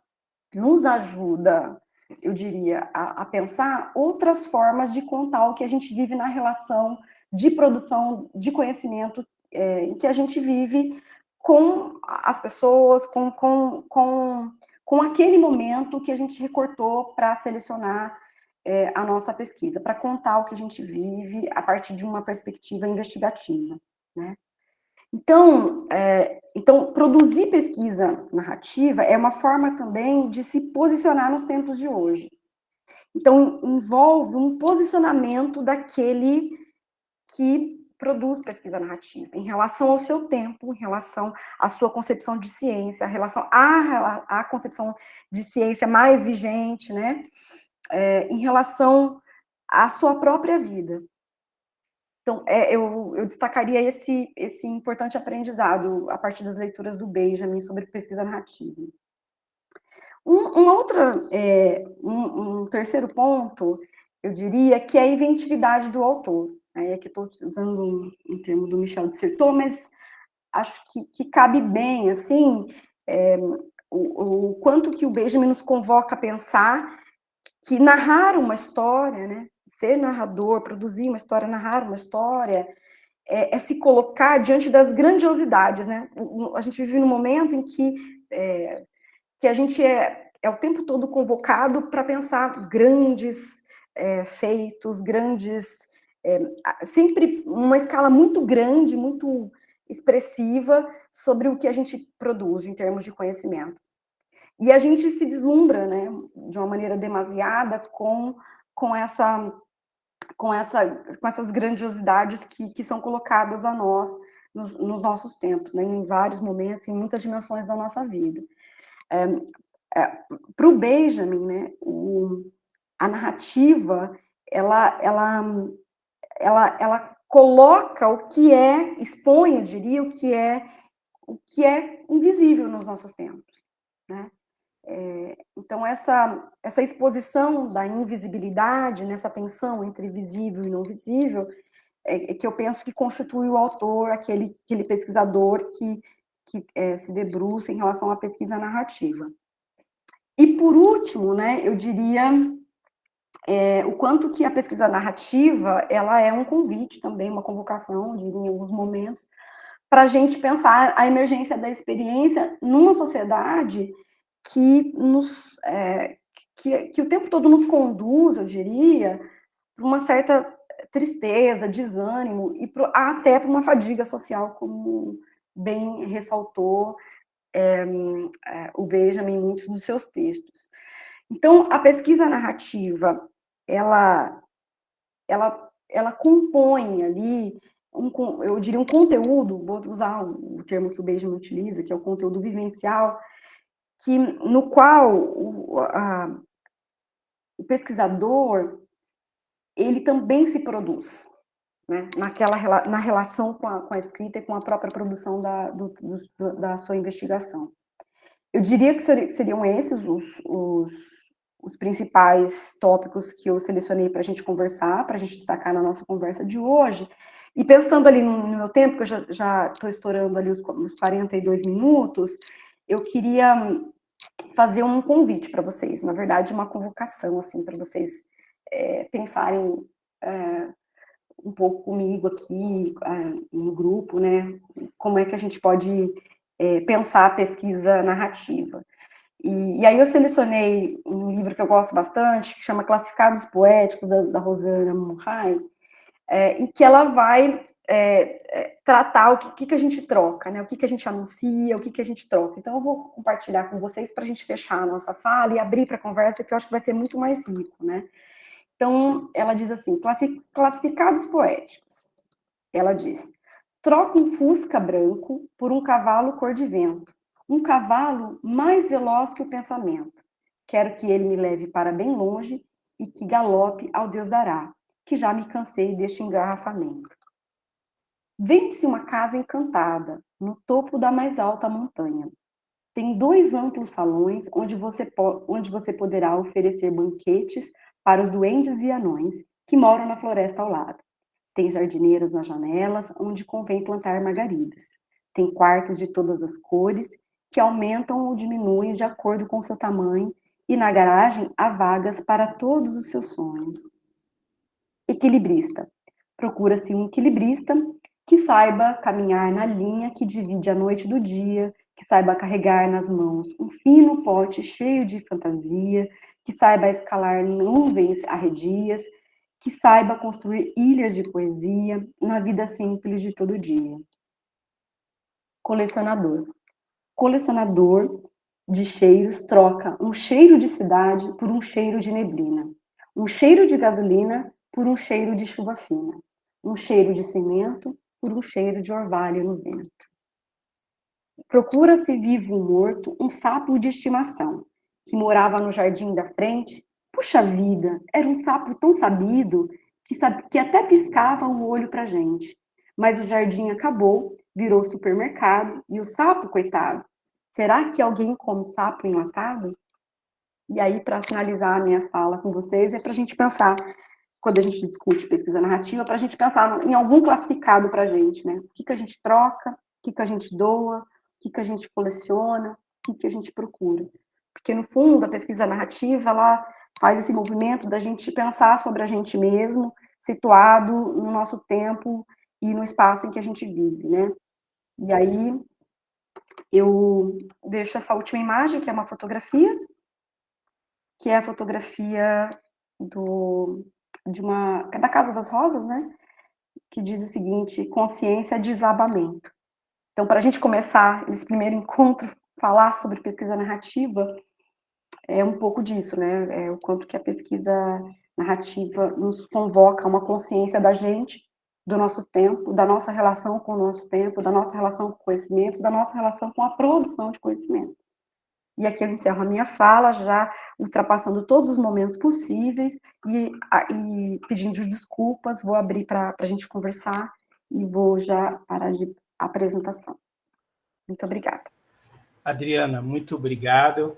nos ajuda, eu diria, a pensar outras formas de contar o que a gente vive na relação de produção de conhecimento em que a gente vive com as pessoas, com aquele momento que a gente recortou para selecionar a nossa pesquisa, para contar o que a gente vive a partir de uma perspectiva investigativa, né? Então, produzir pesquisa narrativa é uma forma também de se posicionar nos tempos de hoje. Então, envolve um posicionamento daquele que produz pesquisa narrativa, em relação ao seu tempo, em relação à sua concepção de ciência, em relação à concepção de ciência mais vigente, né? Em relação à sua própria vida. Então, eu destacaria esse importante aprendizado a partir das leituras do Benjamin sobre pesquisa narrativa. Um terceiro ponto, eu diria, que é a inventividade do autor. Aqui estou usando um termo do Michel de Certeau, mas acho que cabe bem, assim, o quanto que o Benjamin nos convoca a pensar que narrar uma história, né, ser narrador, produzir uma história, narrar uma história, é se colocar diante das grandiosidades, né? A gente vive num momento em que a gente é o tempo todo convocado para pensar grandes feitos, sempre uma escala muito grande, muito expressiva sobre o que a gente produz em termos de conhecimento. E a gente se deslumbra, né, de uma maneira demasiada com essas grandiosidades que são colocadas a nós nos nossos tempos, né, em vários momentos, em muitas dimensões da nossa vida. Para o Benjamin, né, a narrativa, ela coloca o que expõe, eu diria, o que é invisível nos nossos tempos, né? Então, essa exposição da invisibilidade, nessa tensão entre visível e não visível, que eu penso que constitui o autor, aquele pesquisador que se debruça em relação à pesquisa narrativa. E, por último, né, eu diria o quanto que a pesquisa narrativa ela é um convite também, uma convocação, eu diria, em alguns momentos, para a gente pensar a emergência da experiência numa sociedade que que o tempo todo nos conduz, eu diria, para uma certa tristeza, desânimo e até para uma fadiga social, como bem ressaltou o Benjamin em muitos dos seus textos. Então, a pesquisa narrativa, ela compõe ali eu diria um conteúdo, vou usar o termo que o Benjamin utiliza, que é o conteúdo vivencial, no qual o pesquisador ele também se produz, né, na relação com a escrita e com a própria produção da sua investigação. Eu diria que seriam esses os principais tópicos que eu selecionei para a gente conversar, para a gente destacar na nossa conversa de hoje. E pensando ali no meu tempo, que eu já estou estourando ali os 42 minutos, eu queria fazer um convite para vocês, na verdade, uma convocação, assim, para vocês pensarem um pouco comigo aqui, no grupo, né, como é que a gente pode pensar a pesquisa narrativa. E aí eu selecionei um livro que eu gosto bastante, que chama Classificados Poéticos, da Rosana Murray, em que ela vai tratar o que a gente troca, né? O que a gente anuncia, o que a gente troca. Então, eu vou compartilhar com vocês para a gente fechar a nossa fala e abrir para a conversa, que eu acho que vai ser muito mais rico, né? Então, ela diz assim, classificados poéticos. Ela diz, troca um fusca branco por um cavalo cor de vento, um cavalo mais veloz que o pensamento. Quero que ele me leve para bem longe e que galope ao Deus dará, que já me cansei deste engarrafamento. Vende-se uma casa encantada, no topo da mais alta montanha. Tem 2 amplos salões onde você poderá oferecer banquetes para os duendes e anões que moram na floresta ao lado. Tem jardineiras nas janelas onde convém plantar margaridas. Tem quartos de todas as cores que aumentam ou diminuem de acordo com seu tamanho e na garagem há vagas para todos os seus sonhos. Equilibrista. Procura-se um equilibrista que saiba caminhar na linha que divide a noite do dia, que saiba carregar nas mãos um fino pote cheio de fantasia, que saiba escalar nuvens arredias, que saiba construir ilhas de poesia na vida simples de todo dia. Colecionador. Colecionador de cheiros troca um cheiro de cidade por um cheiro de neblina, um cheiro de gasolina por um cheiro de chuva fina, um cheiro de cimento por um cheiro de orvalho no vento. Procura-se vivo ou morto um sapo de estimação, que morava no jardim da frente. Puxa vida, era um sapo tão sabido que até piscava o olho pra gente. Mas o jardim acabou, virou supermercado, e o sapo, coitado, será que alguém come sapo enlatado? E aí, para finalizar a minha fala com vocês, é para a gente pensar, quando a gente discute pesquisa narrativa, para a gente pensar em algum classificado para a gente, né? O que a gente troca, o que a gente doa, o que a gente coleciona, o que a gente procura. Porque, no fundo, a pesquisa narrativa, ela faz esse movimento da gente pensar sobre a gente mesmo, situado no nosso tempo e no espaço em que a gente vive, né? E aí, eu deixo essa última imagem, que é uma fotografia, que é a fotografia da Casa das Rosas, né? Que diz o seguinte: consciência, desabamento. Então, para a gente começar esse primeiro encontro, falar sobre pesquisa narrativa, é um pouco disso, né? É o quanto que a pesquisa narrativa nos convoca a uma consciência da gente, do nosso tempo, da nossa relação com o nosso tempo, da nossa relação com o conhecimento, da nossa relação com a produção de conhecimento. E aqui eu encerro a minha fala, já ultrapassando todos os momentos possíveis e pedindo desculpas, vou abrir para a gente conversar e vou já parar de apresentação. Muito obrigada. Adriana, muito obrigado.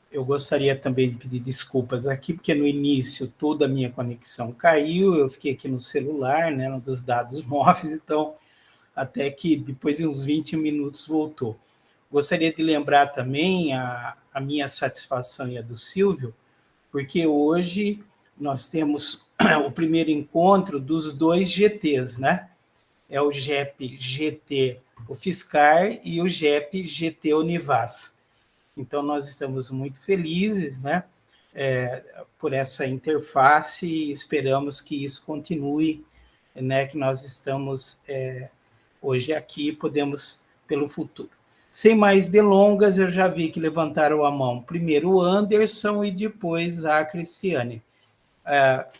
Eu gostaria também de pedir desculpas aqui, porque no início toda a minha conexão caiu, eu fiquei aqui no celular, né, um dos dados móveis, então até que depois de uns 20 minutos voltou. Gostaria de lembrar também a minha satisfação e a do Silvio, porque hoje nós temos o primeiro encontro dos 2 GTs, né? É o GEP GT UFSCar e o GEP GT Univas. Então, nós estamos muito felizes, né, por essa interface e esperamos que isso continue, né, que nós estamos hoje aqui, podemos pelo futuro. Sem mais delongas, eu já vi que levantaram a mão primeiro o Anderson e depois a Cristiane.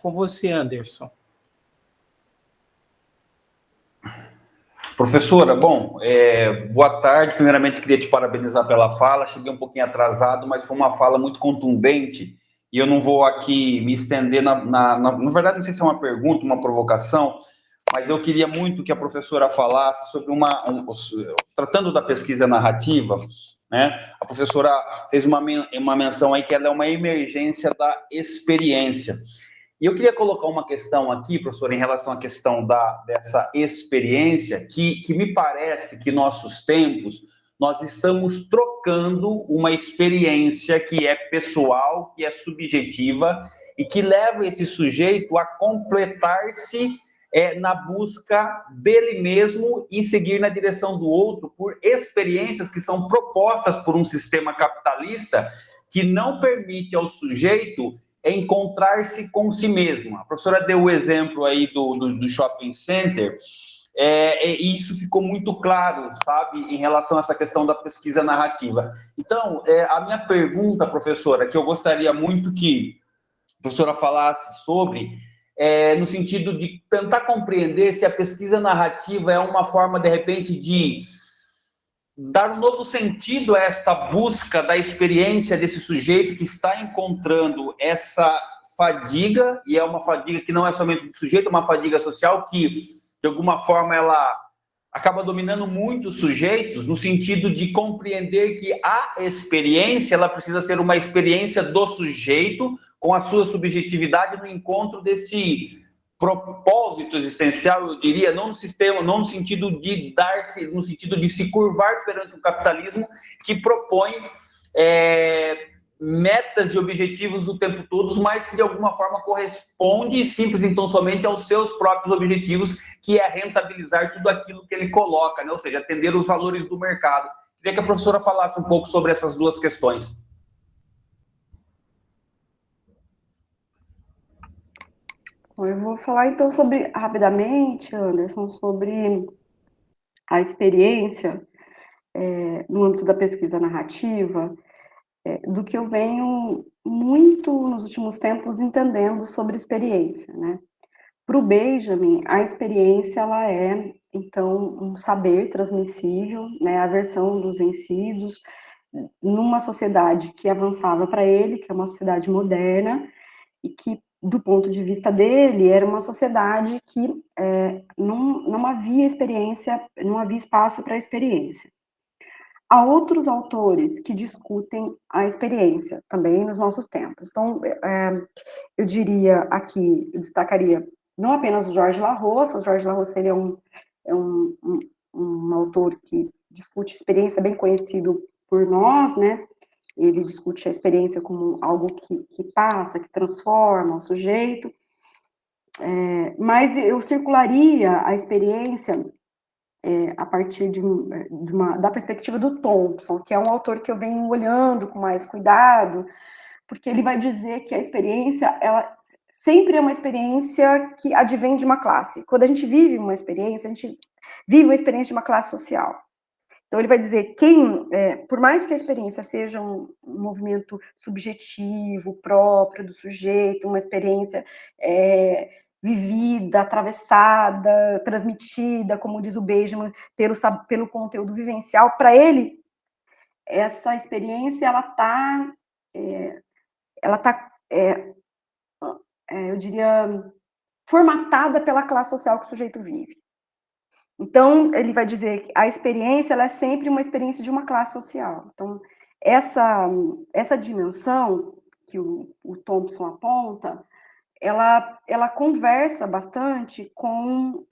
Com você, Anderson. Professora, bom, boa tarde. Primeiramente, queria te parabenizar pela fala. Cheguei um pouquinho atrasado, mas foi uma fala muito contundente e eu não vou aqui me estender na verdade, não sei se é uma pergunta, uma provocação, mas eu queria muito que a professora falasse sobre tratando da pesquisa narrativa, né? A professora fez uma menção aí que ela é uma emergência da experiência. E eu queria colocar uma questão aqui, professor, em relação à questão dessa experiência, que me parece que, nossos tempos, nós estamos trocando uma experiência que é pessoal, que é subjetiva, e que leva esse sujeito a completar-se na busca dele mesmo e seguir na direção do outro por experiências que são propostas por um sistema capitalista que não permite ao sujeito encontrar-se com si mesmo. A professora deu o exemplo aí do shopping center, e isso ficou muito claro, sabe, em relação a essa questão da pesquisa narrativa. Então, a minha pergunta, professora, que eu gostaria muito que a professora falasse sobre, no sentido de tentar compreender se a pesquisa narrativa é uma forma, de repente, de dar um novo sentido a esta busca da experiência desse sujeito que está encontrando essa fadiga, e é uma fadiga que não é somente do sujeito, é uma fadiga social que, de alguma forma, ela acaba dominando muito os sujeitos, no sentido de compreender que a experiência, ela precisa ser uma experiência do sujeito, com a sua subjetividade, no encontro deste propósito existencial, eu diria, não no sistema, não no sentido de dar-se, no sentido de se curvar perante o capitalismo que propõe metas e objetivos o tempo todo, mas que de alguma forma corresponde simples então somente aos seus próprios objetivos, que é rentabilizar tudo aquilo que ele coloca, né? Ou seja, atender os valores do mercado. Queria que a professora falasse um pouco sobre essas duas questões. Eu vou falar então rapidamente, Anderson, sobre a experiência no âmbito da pesquisa narrativa, do que eu venho muito nos últimos tempos entendendo sobre experiência, né? Para o Benjamin, a experiência ela é então um saber transmissível, né? A versão dos vencidos numa sociedade que avançava para ele, que é uma sociedade moderna e que do ponto de vista dele, era uma sociedade que não havia experiência, não havia espaço para a experiência. Há outros autores que discutem a experiência, também nos nossos tempos. Então, eu diria aqui, eu destacaria não apenas o Jorge Larroça. O Jorge Larroça ele é um autor que discute experiência, bem conhecido por nós, né? Ele discute a experiência como algo que passa, que transforma o sujeito, mas eu circularia a experiência a partir da perspectiva do Thompson, que é um autor que eu venho olhando com mais cuidado, porque ele vai dizer que a experiência, ela sempre é uma experiência que advém de uma classe. Quando a gente vive uma experiência, a gente vive uma experiência de uma classe social. Então, ele vai dizer, por mais que a experiência seja um movimento subjetivo, próprio do sujeito, uma experiência vivida, atravessada, transmitida, como diz o Benjamin, pelo conteúdo vivencial, para ele, essa experiência, ela tá, eu diria, formatada pela classe social que o sujeito vive. Então, ele vai dizer que a experiência ela é sempre uma experiência de uma classe social. Então, essa dimensão que o Thompson aponta, ela conversa bastante com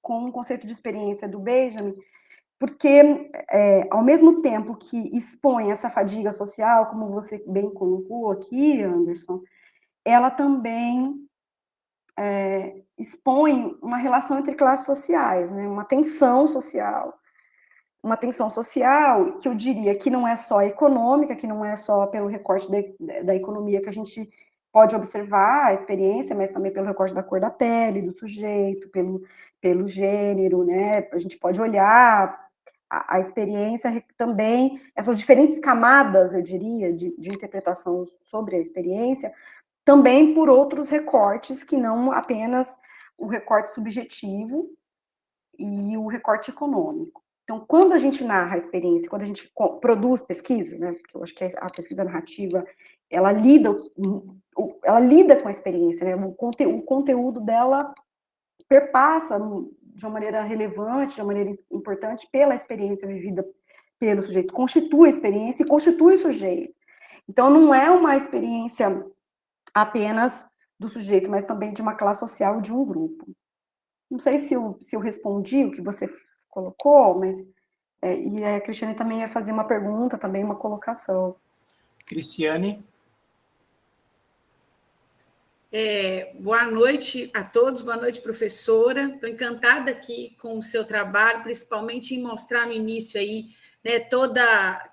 o conceito de experiência do Benjamin, porque, ao mesmo tempo que expõe essa fadiga social, como você bem colocou aqui, Anderson, ela também expõe uma relação entre classes sociais, né? Uma tensão social que eu diria que não é só econômica, que não é só pelo recorte da economia que a gente pode observar a experiência, mas também pelo recorte da cor da pele do sujeito, pelo gênero, né? A gente pode olhar a experiência também, essas diferentes camadas, eu diria, de interpretação sobre a experiência, também por outros recortes que não apenas o recorte subjetivo e o recorte econômico. Então, quando a gente narra a experiência, quando a gente produz pesquisa, né, porque eu acho que a pesquisa narrativa, ela lida com a experiência, né, o conteúdo dela perpassa de uma maneira relevante, de uma maneira importante, pela experiência vivida pelo sujeito, constitui a experiência e constitui o sujeito. Então, não é uma experiência apenas do sujeito, mas também de uma classe social, de um grupo. Não sei se eu respondi o que você colocou, mas e a Cristiane também ia fazer uma pergunta, também uma colocação. Cristiane? Boa noite a todos, boa noite, professora. Estou encantada aqui com o seu trabalho, principalmente em mostrar no início aí, né,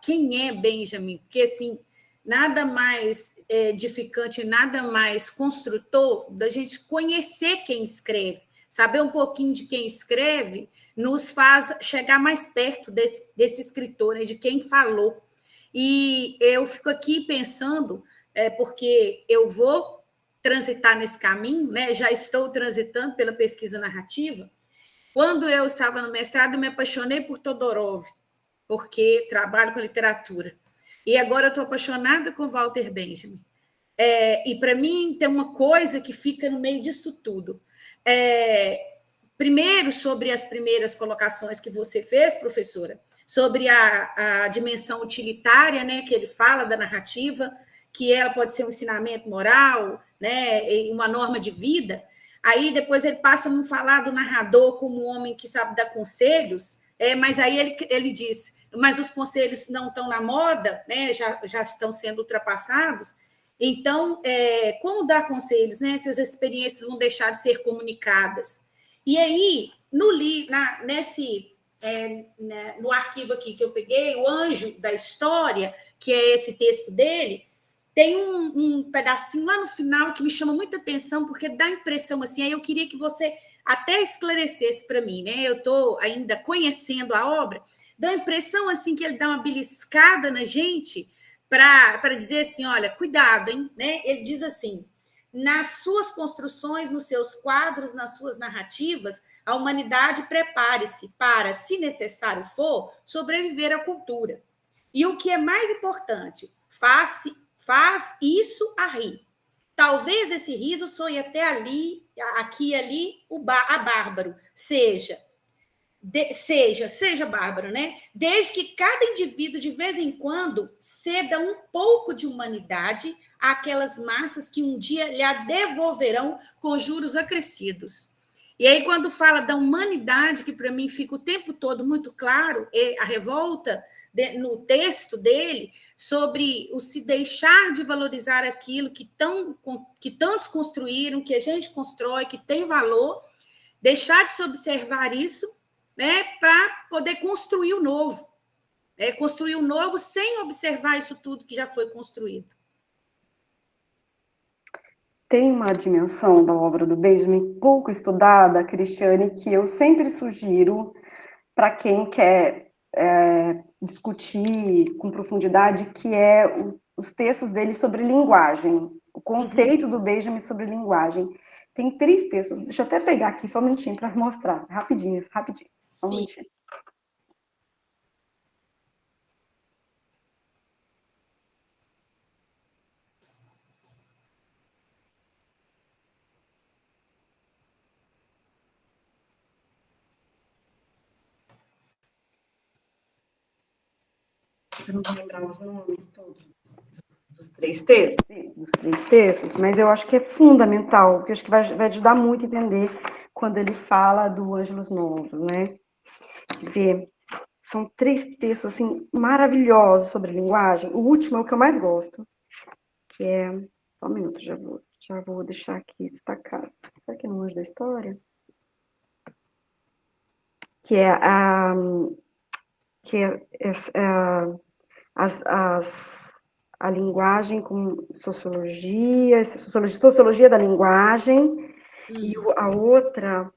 quem é Benjamin, porque assim, nada mais edificante, nada mais construtor da gente conhecer quem escreve, saber um pouquinho de quem escreve, nos faz chegar mais perto desse escritor, né, de quem falou. E eu fico aqui pensando, porque eu vou transitar nesse caminho, né, já estou transitando pela pesquisa narrativa. Quando eu estava no mestrado, eu me apaixonei por Todorov, porque trabalho com literatura. E agora eu estou apaixonada com Walter Benjamin. E, para mim, tem uma coisa que fica no meio disso tudo. Primeiro, sobre as primeiras colocações que você fez, professora, sobre a dimensão utilitária, né, que ele fala da narrativa, que ela pode ser um ensinamento moral, né, uma norma de vida. Aí, depois, ele passa a falar do narrador como um homem que sabe dar conselhos, mas aí ele diz, mas os conselhos não estão na moda, né, já estão sendo ultrapassados. Então, como dar conselhos, né? Essas experiências vão deixar de ser comunicadas. E aí, no arquivo aqui que eu peguei, o Anjo da História, que é esse texto dele, tem um pedacinho lá no final que me chama muita atenção, porque dá a impressão assim, aí eu queria que você até esclarecesse para mim, né? Eu estou ainda conhecendo a obra, dá a impressão assim que ele dá uma beliscada na gente para dizer assim, olha, cuidado, hein? Né? Ele diz assim, nas suas construções, nos seus quadros, nas suas narrativas, a humanidade prepare-se para, se necessário for, sobreviver à cultura. E o que é mais importante, faz isso a rir. Talvez esse riso soe até ali, aqui e ali, a bárbaro. Seja bárbaro, né? Desde que cada indivíduo, de vez em quando, ceda um pouco de humanidade àquelas massas que um dia lhe a devolverão com juros acrescidos. E aí, quando fala da humanidade, que para mim fica o tempo todo muito claro, a revolta no texto dele, sobre o se deixar de valorizar aquilo que tantos construíram, que a gente constrói, que tem valor, deixar de se observar isso, né, para poder construir o novo. Construir o novo sem observar isso tudo que já foi construído. Tem uma dimensão da obra do Benjamin pouco estudada, Cristiane, que eu sempre sugiro para quem quer discutir com profundidade, que é os textos dele sobre linguagem, o conceito do Benjamin sobre linguagem. Tem 3 textos, deixa eu até pegar aqui só um minutinho para mostrar, rapidinho, só um minutinho. Eu não vou lembrar os nomes todos dos 3 textos. Dos 3 textos, mas eu acho que é fundamental, porque eu acho que vai ajudar muito a entender quando ele fala do Ângelos Novos, né? Ver. São 3 textos, assim, maravilhosos sobre linguagem. O último é o que eu mais gosto, que é... Só um minuto, já vou deixar aqui destacado. Será que é no Anjo da História? Que é a linguagem com sociologia da linguagem, e a outra...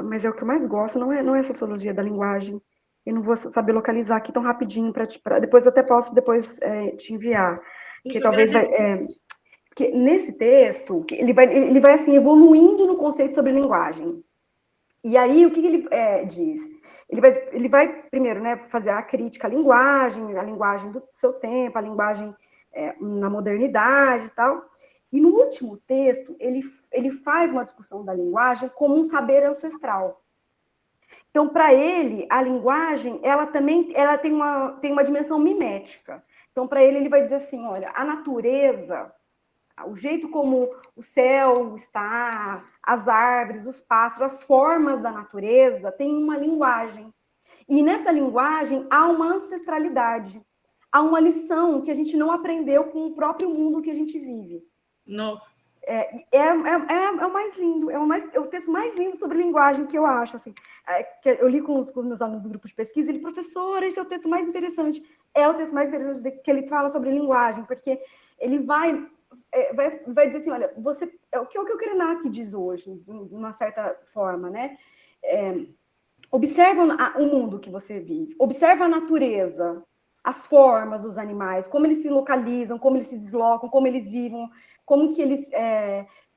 mas é o que eu mais gosto, não é sociologia da linguagem. Eu não vou saber localizar aqui tão rapidinho, depois até posso te enviar. Porque talvez porque nesse texto, ele vai assim, evoluindo no conceito sobre linguagem. E aí, o que ele diz? Ele vai primeiro, né, fazer a crítica à linguagem do seu tempo, a linguagem na modernidade e tal. E no último texto, ele faz uma discussão da linguagem como um saber ancestral. Então, para ele, a linguagem, ela tem uma dimensão mimética. Então, para ele vai dizer assim, olha, a natureza, o jeito como o céu está, as árvores, os pássaros, as formas da natureza, tem uma linguagem. E nessa linguagem há uma ancestralidade, há uma lição que a gente não aprendeu com o próprio mundo que a gente vive. Não. É o mais lindo, é o texto mais lindo sobre linguagem que eu acho, assim, que eu li com os meus alunos do grupo de pesquisa, ele, professora, esse é o texto mais interessante, é o texto mais interessante que ele fala sobre linguagem, porque ele vai dizer assim, olha, o que o Krenak diz hoje, de uma certa forma, né, observa o mundo que você vive, observa a natureza, as formas dos animais, como eles se localizam, como eles se deslocam, como eles vivem, como que eles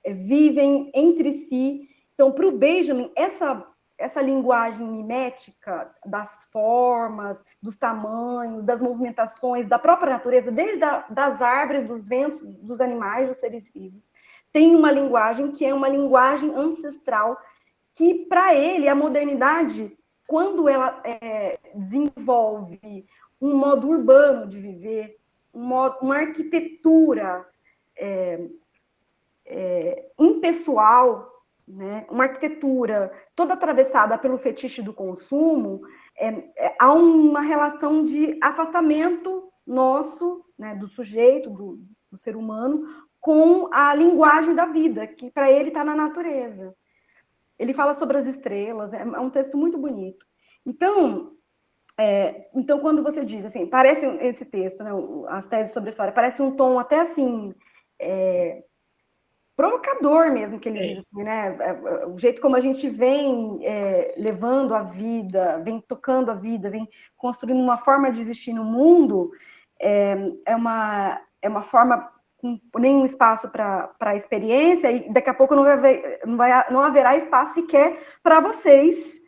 vivem entre si. Então, para o Benjamin, essa linguagem mimética das formas, dos tamanhos, das movimentações, da própria natureza, desde das árvores, dos ventos, dos animais, dos seres vivos, tem uma linguagem que é uma linguagem ancestral, que para ele, a modernidade, quando ela desenvolve um modo urbano de viver, uma arquitetura impessoal, né? Uma arquitetura toda atravessada pelo fetiche do consumo, há uma relação de afastamento nosso, né, do sujeito, do ser humano, com a linguagem da vida, que para ele está na natureza. Ele fala sobre as estrelas, é um texto muito bonito. Então, quando você diz, assim, parece esse texto, né, as teses sobre a história, parece um tom até assim... provocador mesmo, que ele diz assim, né? O jeito como a gente vem levando a vida, vem tocando a vida, vem construindo uma forma de existir no mundo, é uma forma com nenhum espaço para a experiência, e daqui a pouco não haverá espaço sequer para vocês,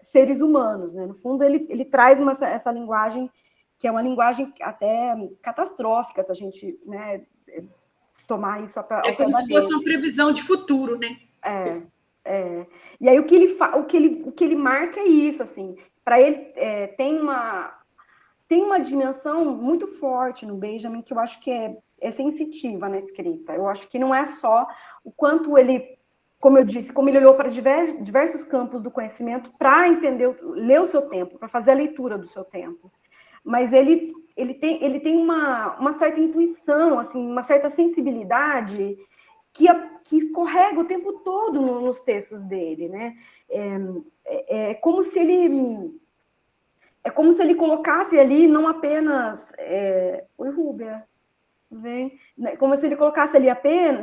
seres humanos, né? No fundo, ele traz essa linguagem, que é uma linguagem até catastrófica, se a gente, né, tomar isso ao pé da letra. É como se fosse uma previsão de futuro, né? E aí o que ele marca é isso, assim, para ele tem uma dimensão muito forte no Benjamin, que eu acho que é sensitiva na escrita. Eu acho que não é só o quanto ele, como eu disse, como ele olhou para diversos campos do conhecimento para entender, ler o seu tempo, para fazer a leitura do seu tempo. Mas ele tem uma certa intuição, assim, uma certa sensibilidade que escorrega o tempo todo nos textos dele, né? É como se ele colocasse ali não apenas... Oi, Rúbia, tudo bem? Como se ele colocasse ali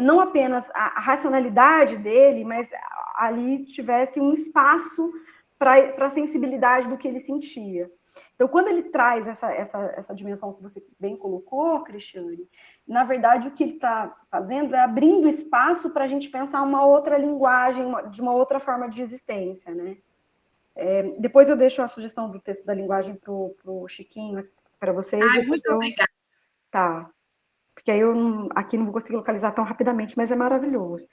não apenas a racionalidade dele, mas ali tivesse um espaço para a sensibilidade do que ele sentia. Então, quando ele traz essa dimensão que você bem colocou, Cristiane, na verdade, o que ele está fazendo é abrindo espaço para a gente pensar uma outra linguagem, de uma outra forma de existência, né? Depois eu deixo a sugestão do texto da linguagem para o Chiquinho, para vocês. Muito obrigada. Tá. Porque aí aqui não vou conseguir localizar tão rapidamente, mas é maravilhoso.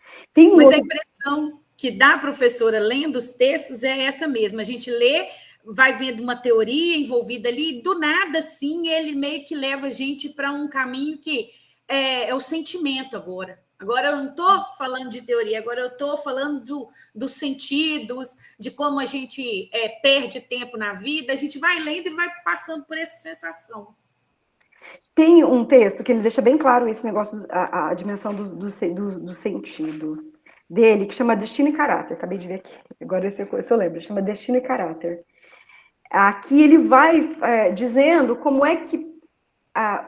Mas a impressão que dá a professora lendo os textos é essa mesma. A gente lê, vai vendo uma teoria envolvida ali, do nada, sim, ele meio que leva a gente para um caminho que é o sentimento agora. Agora eu não estou falando de teoria, agora eu estou falando dos sentidos, de como a gente perde tempo na vida, a gente vai lendo e vai passando por essa sensação. Tem um texto que ele deixa bem claro esse negócio, a dimensão do sentido dele, que chama Destino e Caráter. Acabei de ver aqui, agora eu lembro, chama Destino e Caráter. Aqui ele vai dizendo como é que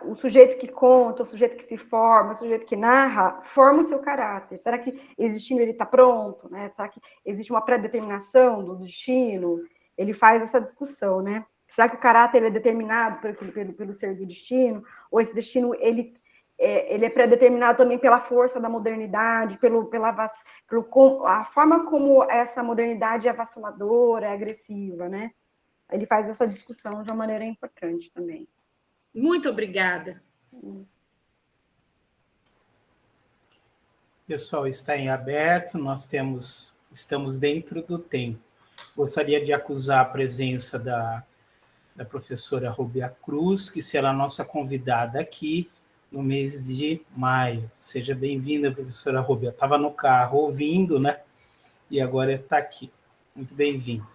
o sujeito que conta, o sujeito que se forma, o sujeito que narra, forma o seu caráter. Será que esse destino está pronto? Né? Será que existe uma pré-determinação do destino? Ele faz essa discussão, né? Será que o caráter é determinado pelo ser do destino? Ou esse destino ele é pré-determinado também pela força da modernidade, a forma como essa modernidade é avassaladora, é agressiva, né? Ele faz essa discussão de uma maneira importante também. Muito obrigada. Pessoal, está em aberto, estamos dentro do tempo. Gostaria de acusar a presença da professora Rúbia Cruz, que será nossa convidada aqui no mês de maio. Seja bem-vinda, professora Rúbia. Estava no carro ouvindo, né? E agora está aqui. Muito bem-vinda.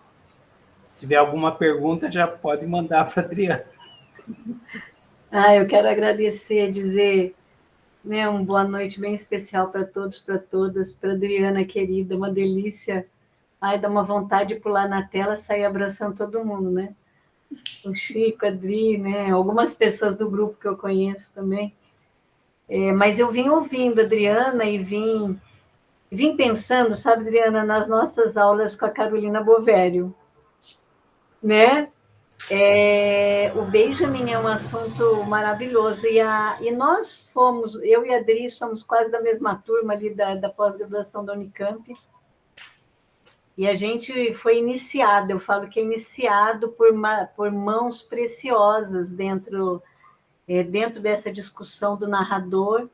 Se tiver alguma pergunta, já pode mandar para a Adriana. Eu quero agradecer, dizer, né, uma boa noite bem especial para todos, para todas, para a Adriana querida, uma delícia. Dá uma vontade de pular na tela, sair abraçando todo mundo, né? O Chico, a Adri, né? Algumas pessoas do grupo que eu conheço também. Mas eu vim ouvindo a Adriana e vim pensando, sabe, Adriana, nas nossas aulas com a Carolina Bovério, né? O Benjamin é um assunto maravilhoso, e nós eu e a Adri somos quase da mesma turma ali da pós-graduação da Unicamp, E a gente foi iniciado, eu falo que é iniciado por mãos preciosas dentro dessa discussão do narrador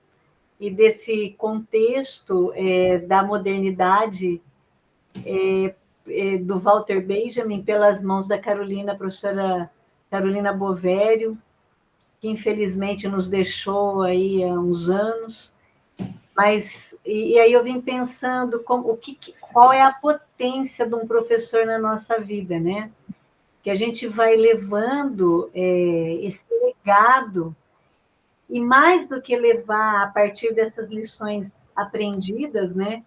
e desse contexto da modernidade do Walter Benjamin, pelas mãos da professora Carolina Bovério, que infelizmente nos deixou aí há uns anos. Mas, e aí eu vim pensando qual é a potência de um professor na nossa vida, né? Que a gente vai levando esse legado, e mais do que levar a partir dessas lições aprendidas, né?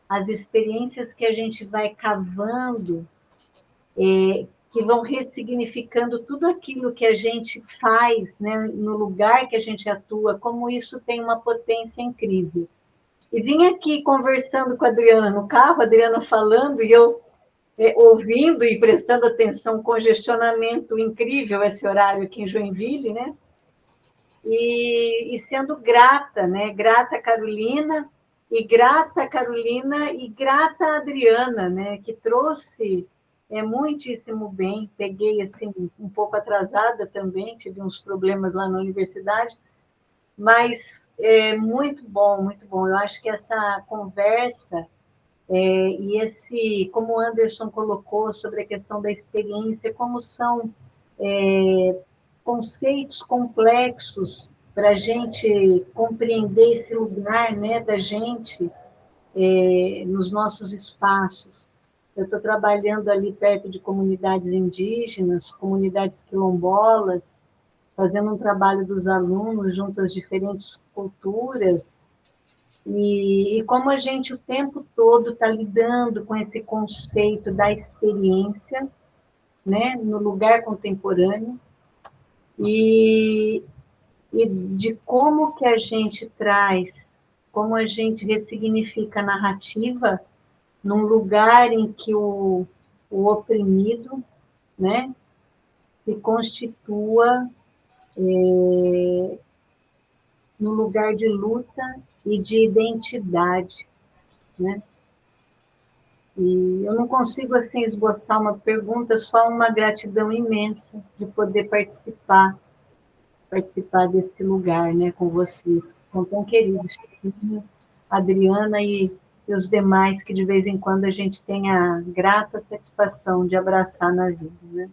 As experiências que a gente vai cavando, que vão ressignificando tudo aquilo que a gente faz, né? No lugar que a gente atua, como isso tem uma potência incrível. E vim aqui conversando com a Adriana no carro, a Adriana falando, e eu ouvindo e prestando atenção, congestionamento incrível esse horário aqui em Joinville, né? E sendo grata, né? Grata a Carolina, e grata a Adriana, né? Que trouxe muitíssimo bem. Peguei, assim, um pouco atrasada também, tive uns problemas lá na universidade, mas muito bom, muito bom. Eu acho que essa conversa e como o Anderson colocou sobre a questão da experiência, como são conceitos complexos para a gente compreender esse lugar, né, da gente nos nossos espaços. Eu estou trabalhando ali perto de comunidades indígenas, comunidades quilombolas, fazendo um trabalho dos alunos junto às diferentes culturas, e como a gente o tempo todo está lidando com esse conceito da experiência, né, no lugar contemporâneo, e de como que a gente traz, como a gente ressignifica a narrativa num lugar em que o oprimido, né, se constitua no lugar de luta e de identidade, né? E eu não consigo, assim, esboçar uma pergunta, só uma gratidão imensa de poder participar desse lugar, né, com vocês. São tão queridos, Adriana e os demais que, de vez em quando, a gente tem a grata satisfação de abraçar na vida, né?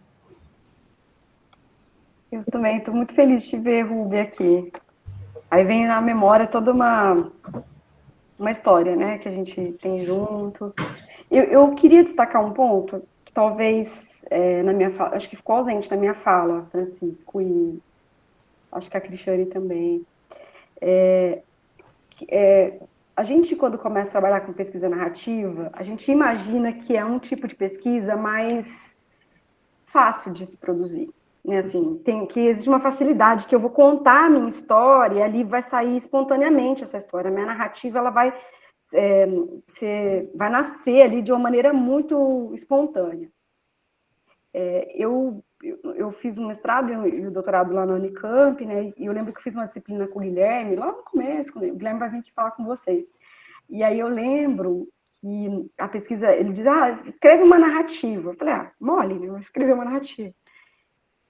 Eu também estou muito feliz de te ver, Ruby, aqui. Aí vem na memória toda uma história, né, que a gente tem junto. Eu queria destacar um ponto que talvez na minha fala, acho que ficou ausente na minha fala, Francisco, e acho que a Cristiane também. A gente, quando começa a trabalhar com pesquisa narrativa, a gente imagina que é um tipo de pesquisa mais fácil de se produzir. Assim, que existe uma facilidade, que eu vou contar a minha história e ali vai sair espontaneamente essa história. A minha narrativa ela vai nascer ali de uma maneira muito espontânea. Eu fiz um mestrado e um doutorado lá na Unicamp, né, e eu lembro que eu fiz uma disciplina com o Guilherme, lá no começo, o Guilherme vai vir aqui falar com vocês. E aí eu lembro que a pesquisa, ele diz, escreve uma narrativa. Eu falei, mole, né, eu vou escrever uma narrativa.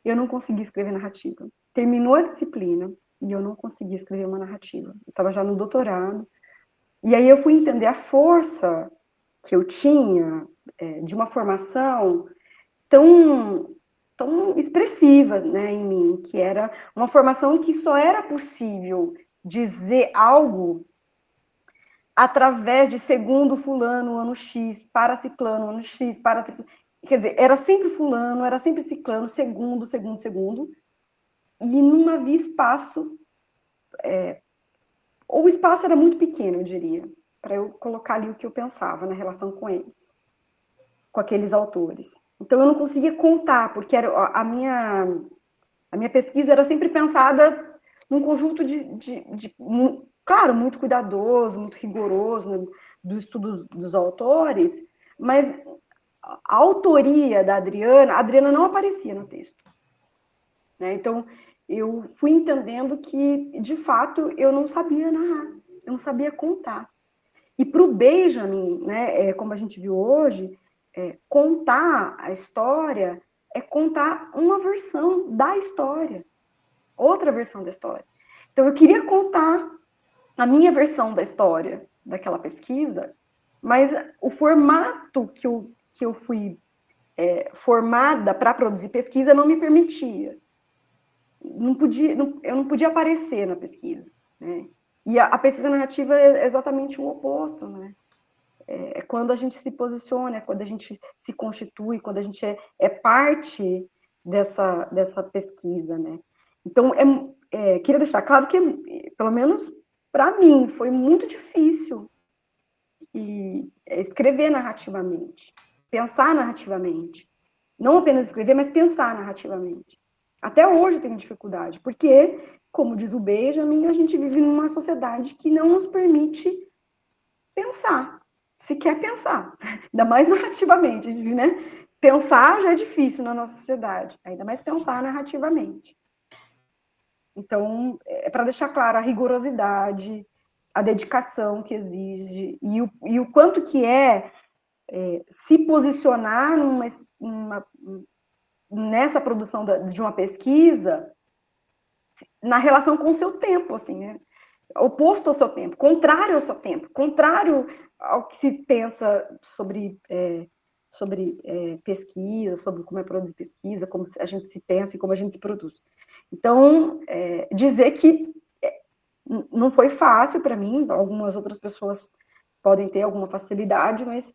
Eu não consegui escrever narrativa. Terminou a disciplina e eu não consegui escrever uma narrativa. Eu estava já no doutorado. E aí eu fui entender a força que eu tinha de uma formação tão expressiva, né, em mim, que era uma formação que só era possível dizer algo através de segundo fulano, ano X, para ciclano, ano X, para ciclano. Quer dizer, era sempre fulano, era sempre ciclano, segundo, e não havia espaço, ou o espaço era muito pequeno, eu diria, para eu colocar ali o que eu pensava na relação com eles, com aqueles autores. Então, eu não conseguia contar, porque a minha pesquisa era sempre pensada num conjunto claro, muito cuidadoso, muito rigoroso, né, dos estudos dos autores, mas a autoria da Adriana, a Adriana não aparecia no texto. Né? Então, eu fui entendendo que, de fato, eu não sabia narrar, eu não sabia contar. E para o Benjamin, né, como a gente viu hoje, contar a história é contar uma versão da história, outra versão da história. Então, eu queria contar a minha versão da história daquela pesquisa, mas o formato que eu fui formada para produzir pesquisa não me permitia. Eu não podia aparecer na pesquisa, né? E a pesquisa narrativa é exatamente o oposto, né? É quando a gente se posiciona, é quando a gente se constitui, quando a gente é parte dessa pesquisa, né? Então, queria deixar claro que, pelo menos para mim, foi muito difícil escrever narrativamente, pensar narrativamente. Não apenas escrever, mas pensar narrativamente. Até hoje eu tenho dificuldade, porque, como diz o Benjamin, a gente vive numa sociedade que não nos permite pensar, se quer pensar, ainda mais narrativamente, né? Pensar já é difícil na nossa sociedade, ainda mais pensar narrativamente. Então, é para deixar claro a rigorosidade, a dedicação que exige, e o quanto que se posicionar nessa produção de uma pesquisa na relação com o seu tempo, assim, né? Oposto ao seu tempo, contrário ao seu tempo, contrário ao que se pensa sobre pesquisa, sobre como é produzir pesquisa, como a gente se pensa e como a gente se produz. Então, dizer que não foi fácil para mim, algumas outras pessoas podem ter alguma facilidade, mas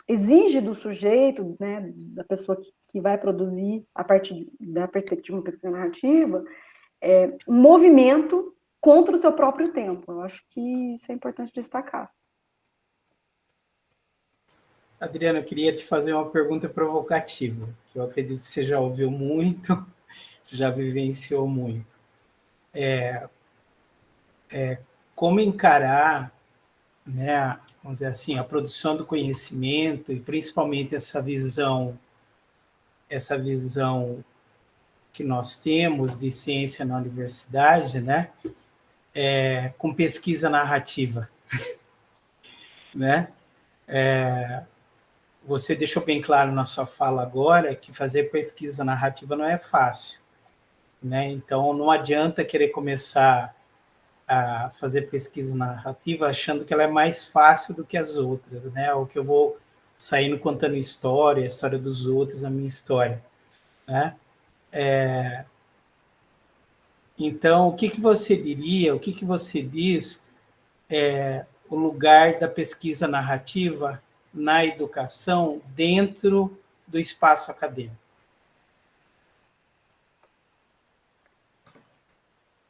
exige do sujeito, né, da pessoa que vai produzir a partir da perspectiva de uma pesquisa narrativa, um movimento contra o seu próprio tempo. Eu acho que isso é importante destacar. Adriana, eu queria te fazer uma pergunta provocativa, que eu acredito que você já ouviu muito, já vivenciou muito. Como encarar, né, vamos dizer assim, a produção do conhecimento e principalmente essa visão que nós temos de ciência na universidade, né, com pesquisa narrativa, né? Você deixou bem claro na sua fala agora que fazer pesquisa narrativa não é fácil, né? Então, não adianta querer começar a fazer pesquisa narrativa achando que ela é mais fácil do que as outras, né? Ou que eu vou saindo contando história, a história dos outros, a minha história, né? Então, o que você diria, o que você diz o lugar da pesquisa narrativa na educação dentro do espaço acadêmico?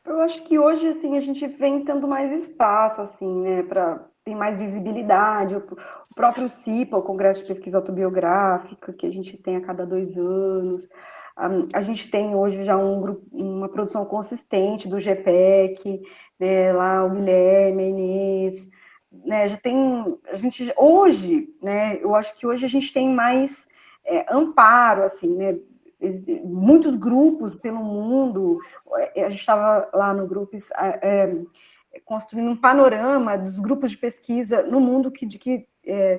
Eu acho que hoje, assim, a gente vem tendo mais espaço, assim, né, tem mais visibilidade. O próprio CIPA, o Congresso de Pesquisa Autobiográfica, que a gente tem a cada 2 anos. A gente tem hoje já uma produção consistente do GPEC, né, lá o Guilherme, a Inês, né, hoje, né, eu acho que hoje a gente tem mais amparo, assim, né, muitos grupos pelo mundo. A gente estava lá no Grupos construindo um panorama dos grupos de pesquisa no mundo que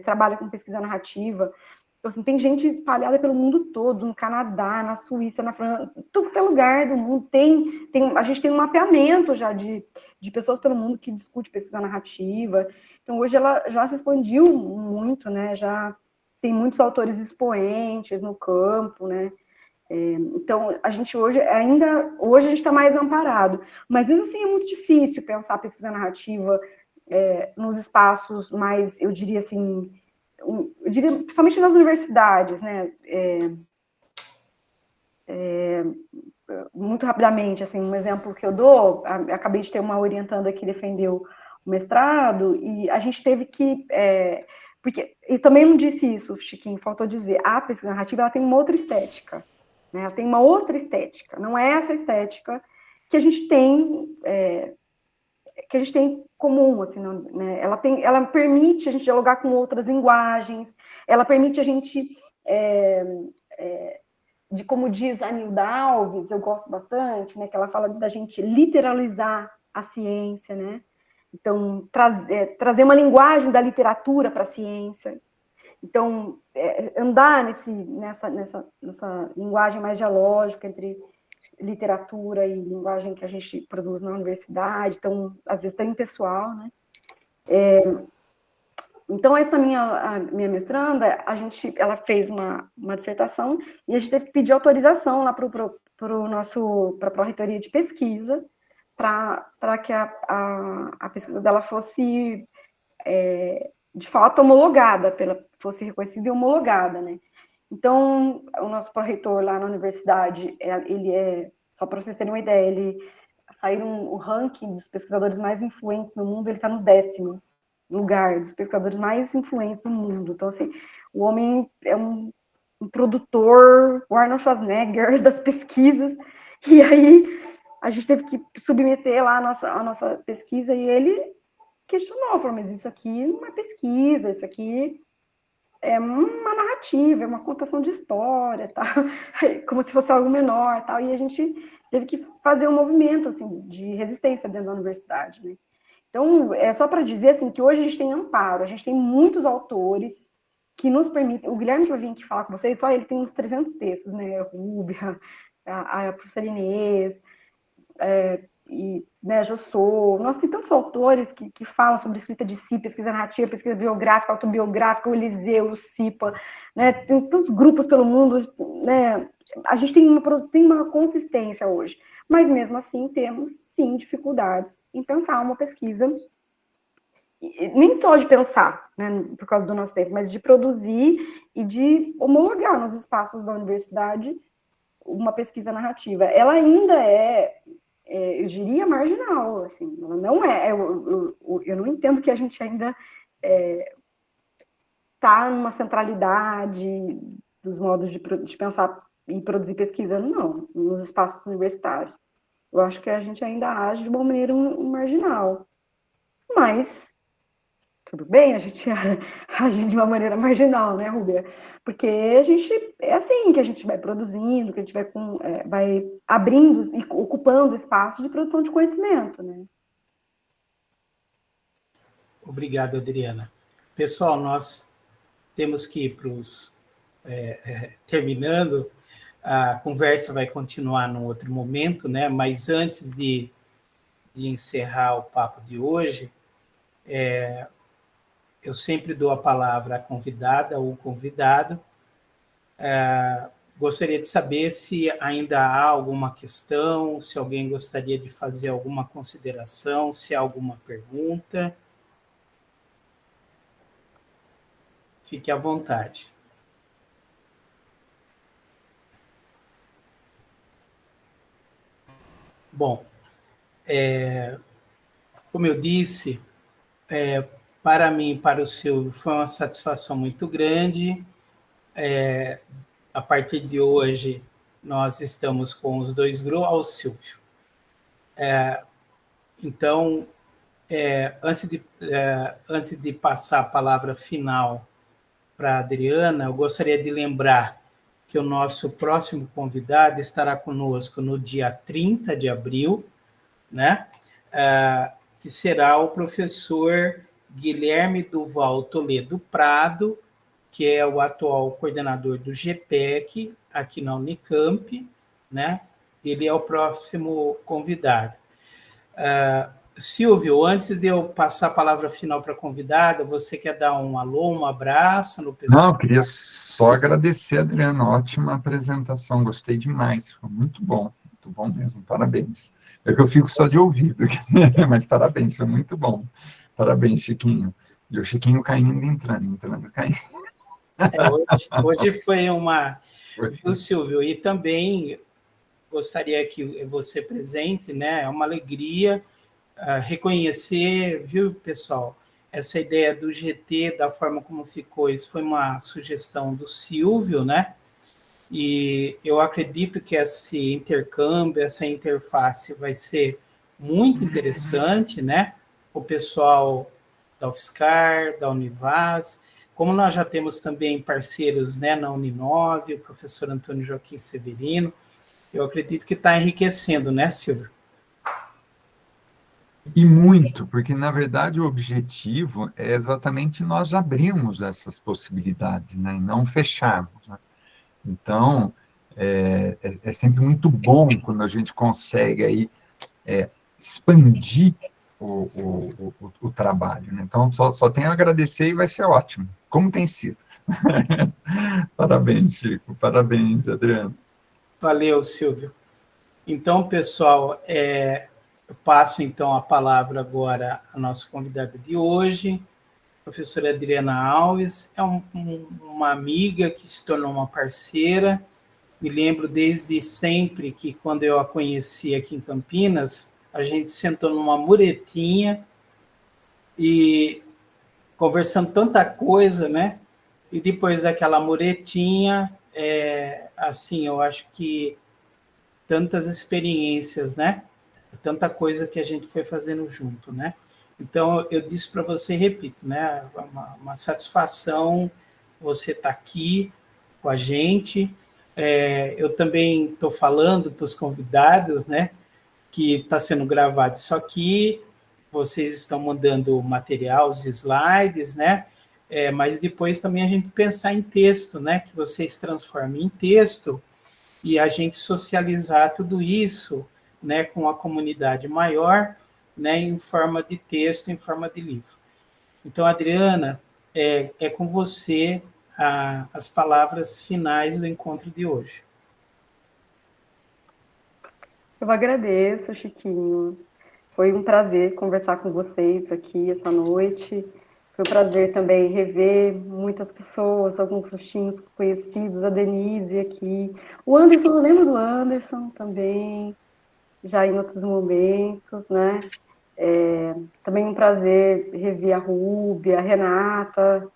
trabalha com pesquisa narrativa. Então, assim, tem gente espalhada pelo mundo todo, no Canadá, na Suíça, na França, tudo que é lugar do mundo. A gente tem um mapeamento já de pessoas pelo mundo que discute pesquisa narrativa. Então, hoje ela já se expandiu muito, né? Já tem muitos autores expoentes no campo, né? Então, a gente hoje a gente está mais amparado, mas mesmo assim é muito difícil pensar a pesquisa narrativa nos espaços mais, eu diria assim, principalmente nas universidades, né? Muito rapidamente, assim, um exemplo que eu dou, acabei de ter uma orientanda que defendeu o mestrado, e a gente teve que... porque eu também não disse isso, Chiquinho, faltou dizer, a pesquisa narrativa ela tem uma outra estética, né? Ela tem uma outra estética, não é essa estética que a gente tem comum, assim, né? Ela permite a gente dialogar com outras linguagens, ela permite a gente, como diz a Nilda Alves, eu gosto bastante, né, que ela fala da gente literalizar a ciência, né? Então, trazer uma linguagem da literatura para a ciência. Então, andar nessa linguagem mais dialógica entre literatura e linguagem que a gente produz na universidade, então, às vezes, tem pessoal, né? Então, essa minha mestranda, ela fez uma dissertação e a gente teve que pedir autorização lá para a pró-reitoria de pesquisa, para que a pesquisa dela fosse, de fato, homologada, fosse reconhecida e homologada, né? Então, o nosso pró-reitor lá na universidade, só para vocês terem uma ideia, ele saiu o ranking dos pesquisadores mais influentes no mundo, ele está no 10º lugar dos pesquisadores mais influentes no mundo. Então, assim, o homem é um produtor, o Arnold Schwarzenegger das pesquisas, e aí a gente teve que submeter lá a nossa pesquisa, e ele questionou, falou, mas isso aqui não é pesquisa, isso aqui é uma narrativa, é uma contação de história, tá? Como se fosse algo menor, tal, e a gente teve que fazer um movimento, assim, de resistência dentro da universidade, né? Então, é só para dizer, assim, que hoje a gente tem amparo, a gente tem muitos autores que nos permitem, o Guilherme que vai vir aqui falar com vocês, só ele tem uns 300 textos, né, Rúbia, a professora Inês, e, né, Jossô, nós tem tantos autores que falam sobre escrita de si, pesquisa narrativa, pesquisa biográfica, autobiográfica, o Eliseu, o Cipa, né, tem tantos grupos pelo mundo, né, a gente tem uma consistência hoje, mas mesmo assim temos, sim, dificuldades em pensar uma pesquisa, nem só de pensar, né, por causa do nosso tempo, mas de produzir e de homologar nos espaços da universidade uma pesquisa narrativa. Ela ainda eu diria, marginal, assim, ela não eu não entendo que a gente ainda está numa centralidade dos modos de pensar e produzir pesquisa, não, nos espaços universitários. Eu acho que a gente ainda age de uma maneira marginal. Mas, tudo bem, a gente age de uma maneira marginal, né, Rúbia? Porque é assim que a gente vai produzindo, que a gente vai abrindo e ocupando espaços de produção de conhecimento, né? Obrigado, Adriana. Pessoal, nós temos que ir para os... terminando, a conversa vai continuar num outro momento, né? Mas antes de encerrar o papo de hoje, eu sempre dou a palavra à convidada ou convidado. Gostaria de saber se ainda há alguma questão, se alguém gostaria de fazer alguma consideração, se há alguma pergunta. Fique à vontade. Bom, como eu disse, para mim e para o Silvio foi uma satisfação muito grande. A partir de hoje, nós estamos com os dois grupos ao Silvio. Então, antes de passar a palavra final para a Adriana, eu gostaria de lembrar que o nosso próximo convidado estará conosco no dia 30 de abril, né? Que será o professor Guilherme Duval Toledo Prado, que é o atual coordenador do GPEC, aqui na Unicamp, né? Ele é o próximo convidado. Silvio, antes de eu passar a palavra final para a convidada, você quer dar um alô, um abraço no pessoal? Não, eu queria só agradecer, Adriana, ótima apresentação, gostei demais, foi muito bom mesmo, parabéns. É que eu fico só de ouvido, mas parabéns, foi muito bom. Parabéns, Chiquinho. E o Chiquinho caindo, entrando, caindo. Hoje foi uma... Viu, Silvio? E também gostaria que você presente, né? É uma alegria reconhecer, viu, pessoal? Essa ideia do GT, da forma como ficou, isso foi uma sugestão do Silvio, né? E eu acredito que esse intercâmbio, essa interface vai ser muito interessante, né? O pessoal da UFSCar, da Univas, como nós já temos também parceiros, né, na Uninove, o professor Antônio Joaquim Severino, eu acredito que está enriquecendo, né, Silvio? E muito, porque, na verdade, o objetivo é exatamente nós abrirmos essas possibilidades, né, e não fecharmos, né? Então, é sempre muito bom quando a gente consegue aí, expandir o trabalho, né? Então, só tenho a agradecer e vai ser ótimo, como tem sido. Parabéns, Chico, parabéns, Adriano. Valeu, Silvio. Então, pessoal, eu passo então a palavra agora à nossa convidada de hoje, a professora Adriana Alves. É uma amiga que se tornou uma parceira. Me lembro desde sempre que, quando eu a conheci aqui em Campinas, a gente sentou numa muretinha e conversando tanta coisa, né? E depois daquela muretinha, assim, eu acho que tantas experiências, né? Tanta coisa que a gente foi fazendo junto, né? Então, eu disse para você, repito, né? Uma satisfação você estar aqui com a gente. Eu também estou falando para os convidados, né? Que está sendo gravado isso aqui, vocês estão mandando o material, os slides, né? Mas depois também a gente pensar em texto, né? Que vocês transformem em texto e a gente socializar tudo isso, né? Com a comunidade maior, né? Em forma de texto, em forma de livro. Então, Adriana, é com você as palavras finais do encontro de hoje. Eu agradeço, Chiquinho. Foi um prazer conversar com vocês aqui essa noite. Foi um prazer também rever muitas pessoas, alguns rostinhos conhecidos, a Denise aqui. O Anderson, eu lembro do Anderson também, já em outros momentos, né? Também um prazer rever a Rúbia, a Renata,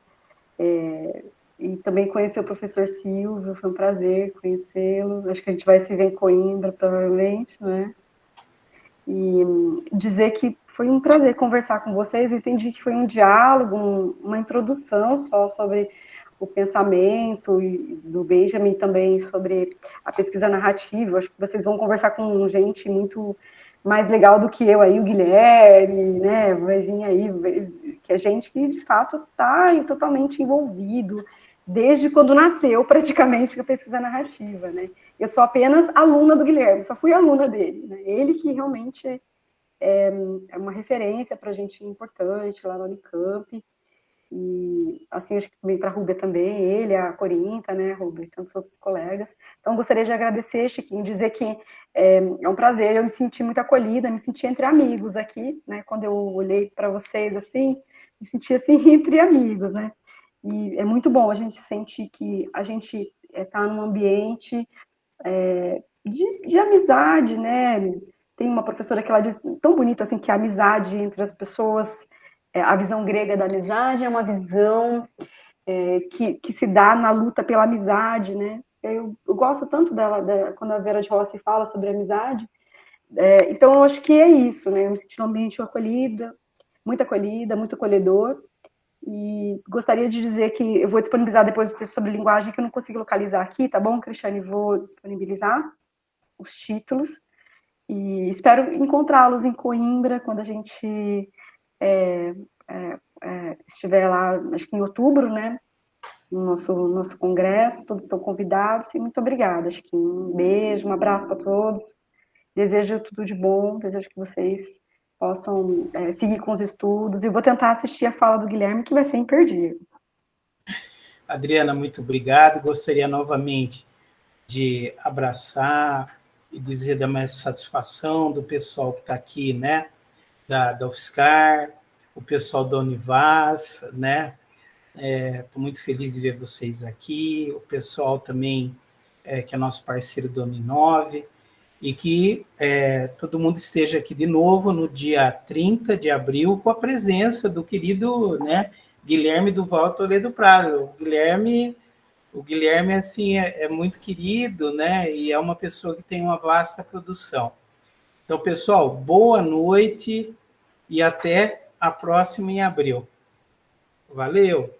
e também conhecer o professor Silvio, foi um prazer conhecê-lo. Acho que a gente vai se ver em Coimbra, provavelmente, né? E dizer que foi um prazer conversar com vocês. Eu entendi que foi um diálogo, uma introdução só sobre o pensamento do Benjamin, também sobre a pesquisa narrativa. Eu acho que vocês vão conversar com gente muito mais legal do que eu aí, o Guilherme, né? Vai vir aí, que é gente que de fato está totalmente envolvido desde quando nasceu, praticamente, com a pesquisa narrativa, né? Eu sou apenas aluna do Guilherme, só fui aluna dele, né? Ele que realmente é uma referência para a gente importante lá na Unicamp, e assim, acho que também para a Rúbia também, ele, a Corinta, né, Rúbia, e tantos outros colegas. Então, gostaria de agradecer, Chiquinho, dizer que é um prazer, eu me senti muito acolhida, me senti entre amigos aqui, né, quando eu olhei para vocês, assim, me senti, assim, entre amigos, né, e é muito bom a gente sentir que a gente está num ambiente de amizade, né? Tem uma professora que ela diz tão bonito assim que a amizade entre as pessoas, a visão grega da amizade é uma visão que se dá na luta pela amizade, né? Eu gosto tanto dela, quando a Vera de Rossi fala sobre amizade. Então, eu acho que é isso, né? Eu me senti num ambiente acolhida, muito acolhedor. E gostaria de dizer que eu vou disponibilizar depois o texto sobre linguagem, que eu não consigo localizar aqui, tá bom, Cristiane? Vou disponibilizar os títulos. E espero encontrá-los em Coimbra, quando a gente estiver lá, acho que em outubro, né? No nosso congresso, todos estão convidados. E muito obrigada, acho que um beijo, um abraço para todos. Desejo tudo de bom, desejo que vocês possam seguir com os estudos, e vou tentar assistir a fala do Guilherme, que vai ser imperdível. Adriana, muito obrigado. Gostaria novamente de abraçar e dizer da minha satisfação do pessoal que está aqui, né, da UFSCar, o pessoal da Univaz, né, estou muito feliz de ver vocês aqui, o pessoal também que é nosso parceiro do Uninove, e que todo mundo esteja aqui de novo no dia 30 de abril, com a presença do querido, né, Guilherme Duval Toledo Prado. O Guilherme assim, é muito querido, né, e é uma pessoa que tem uma vasta produção. Então, pessoal, boa noite e até a próxima em abril. Valeu!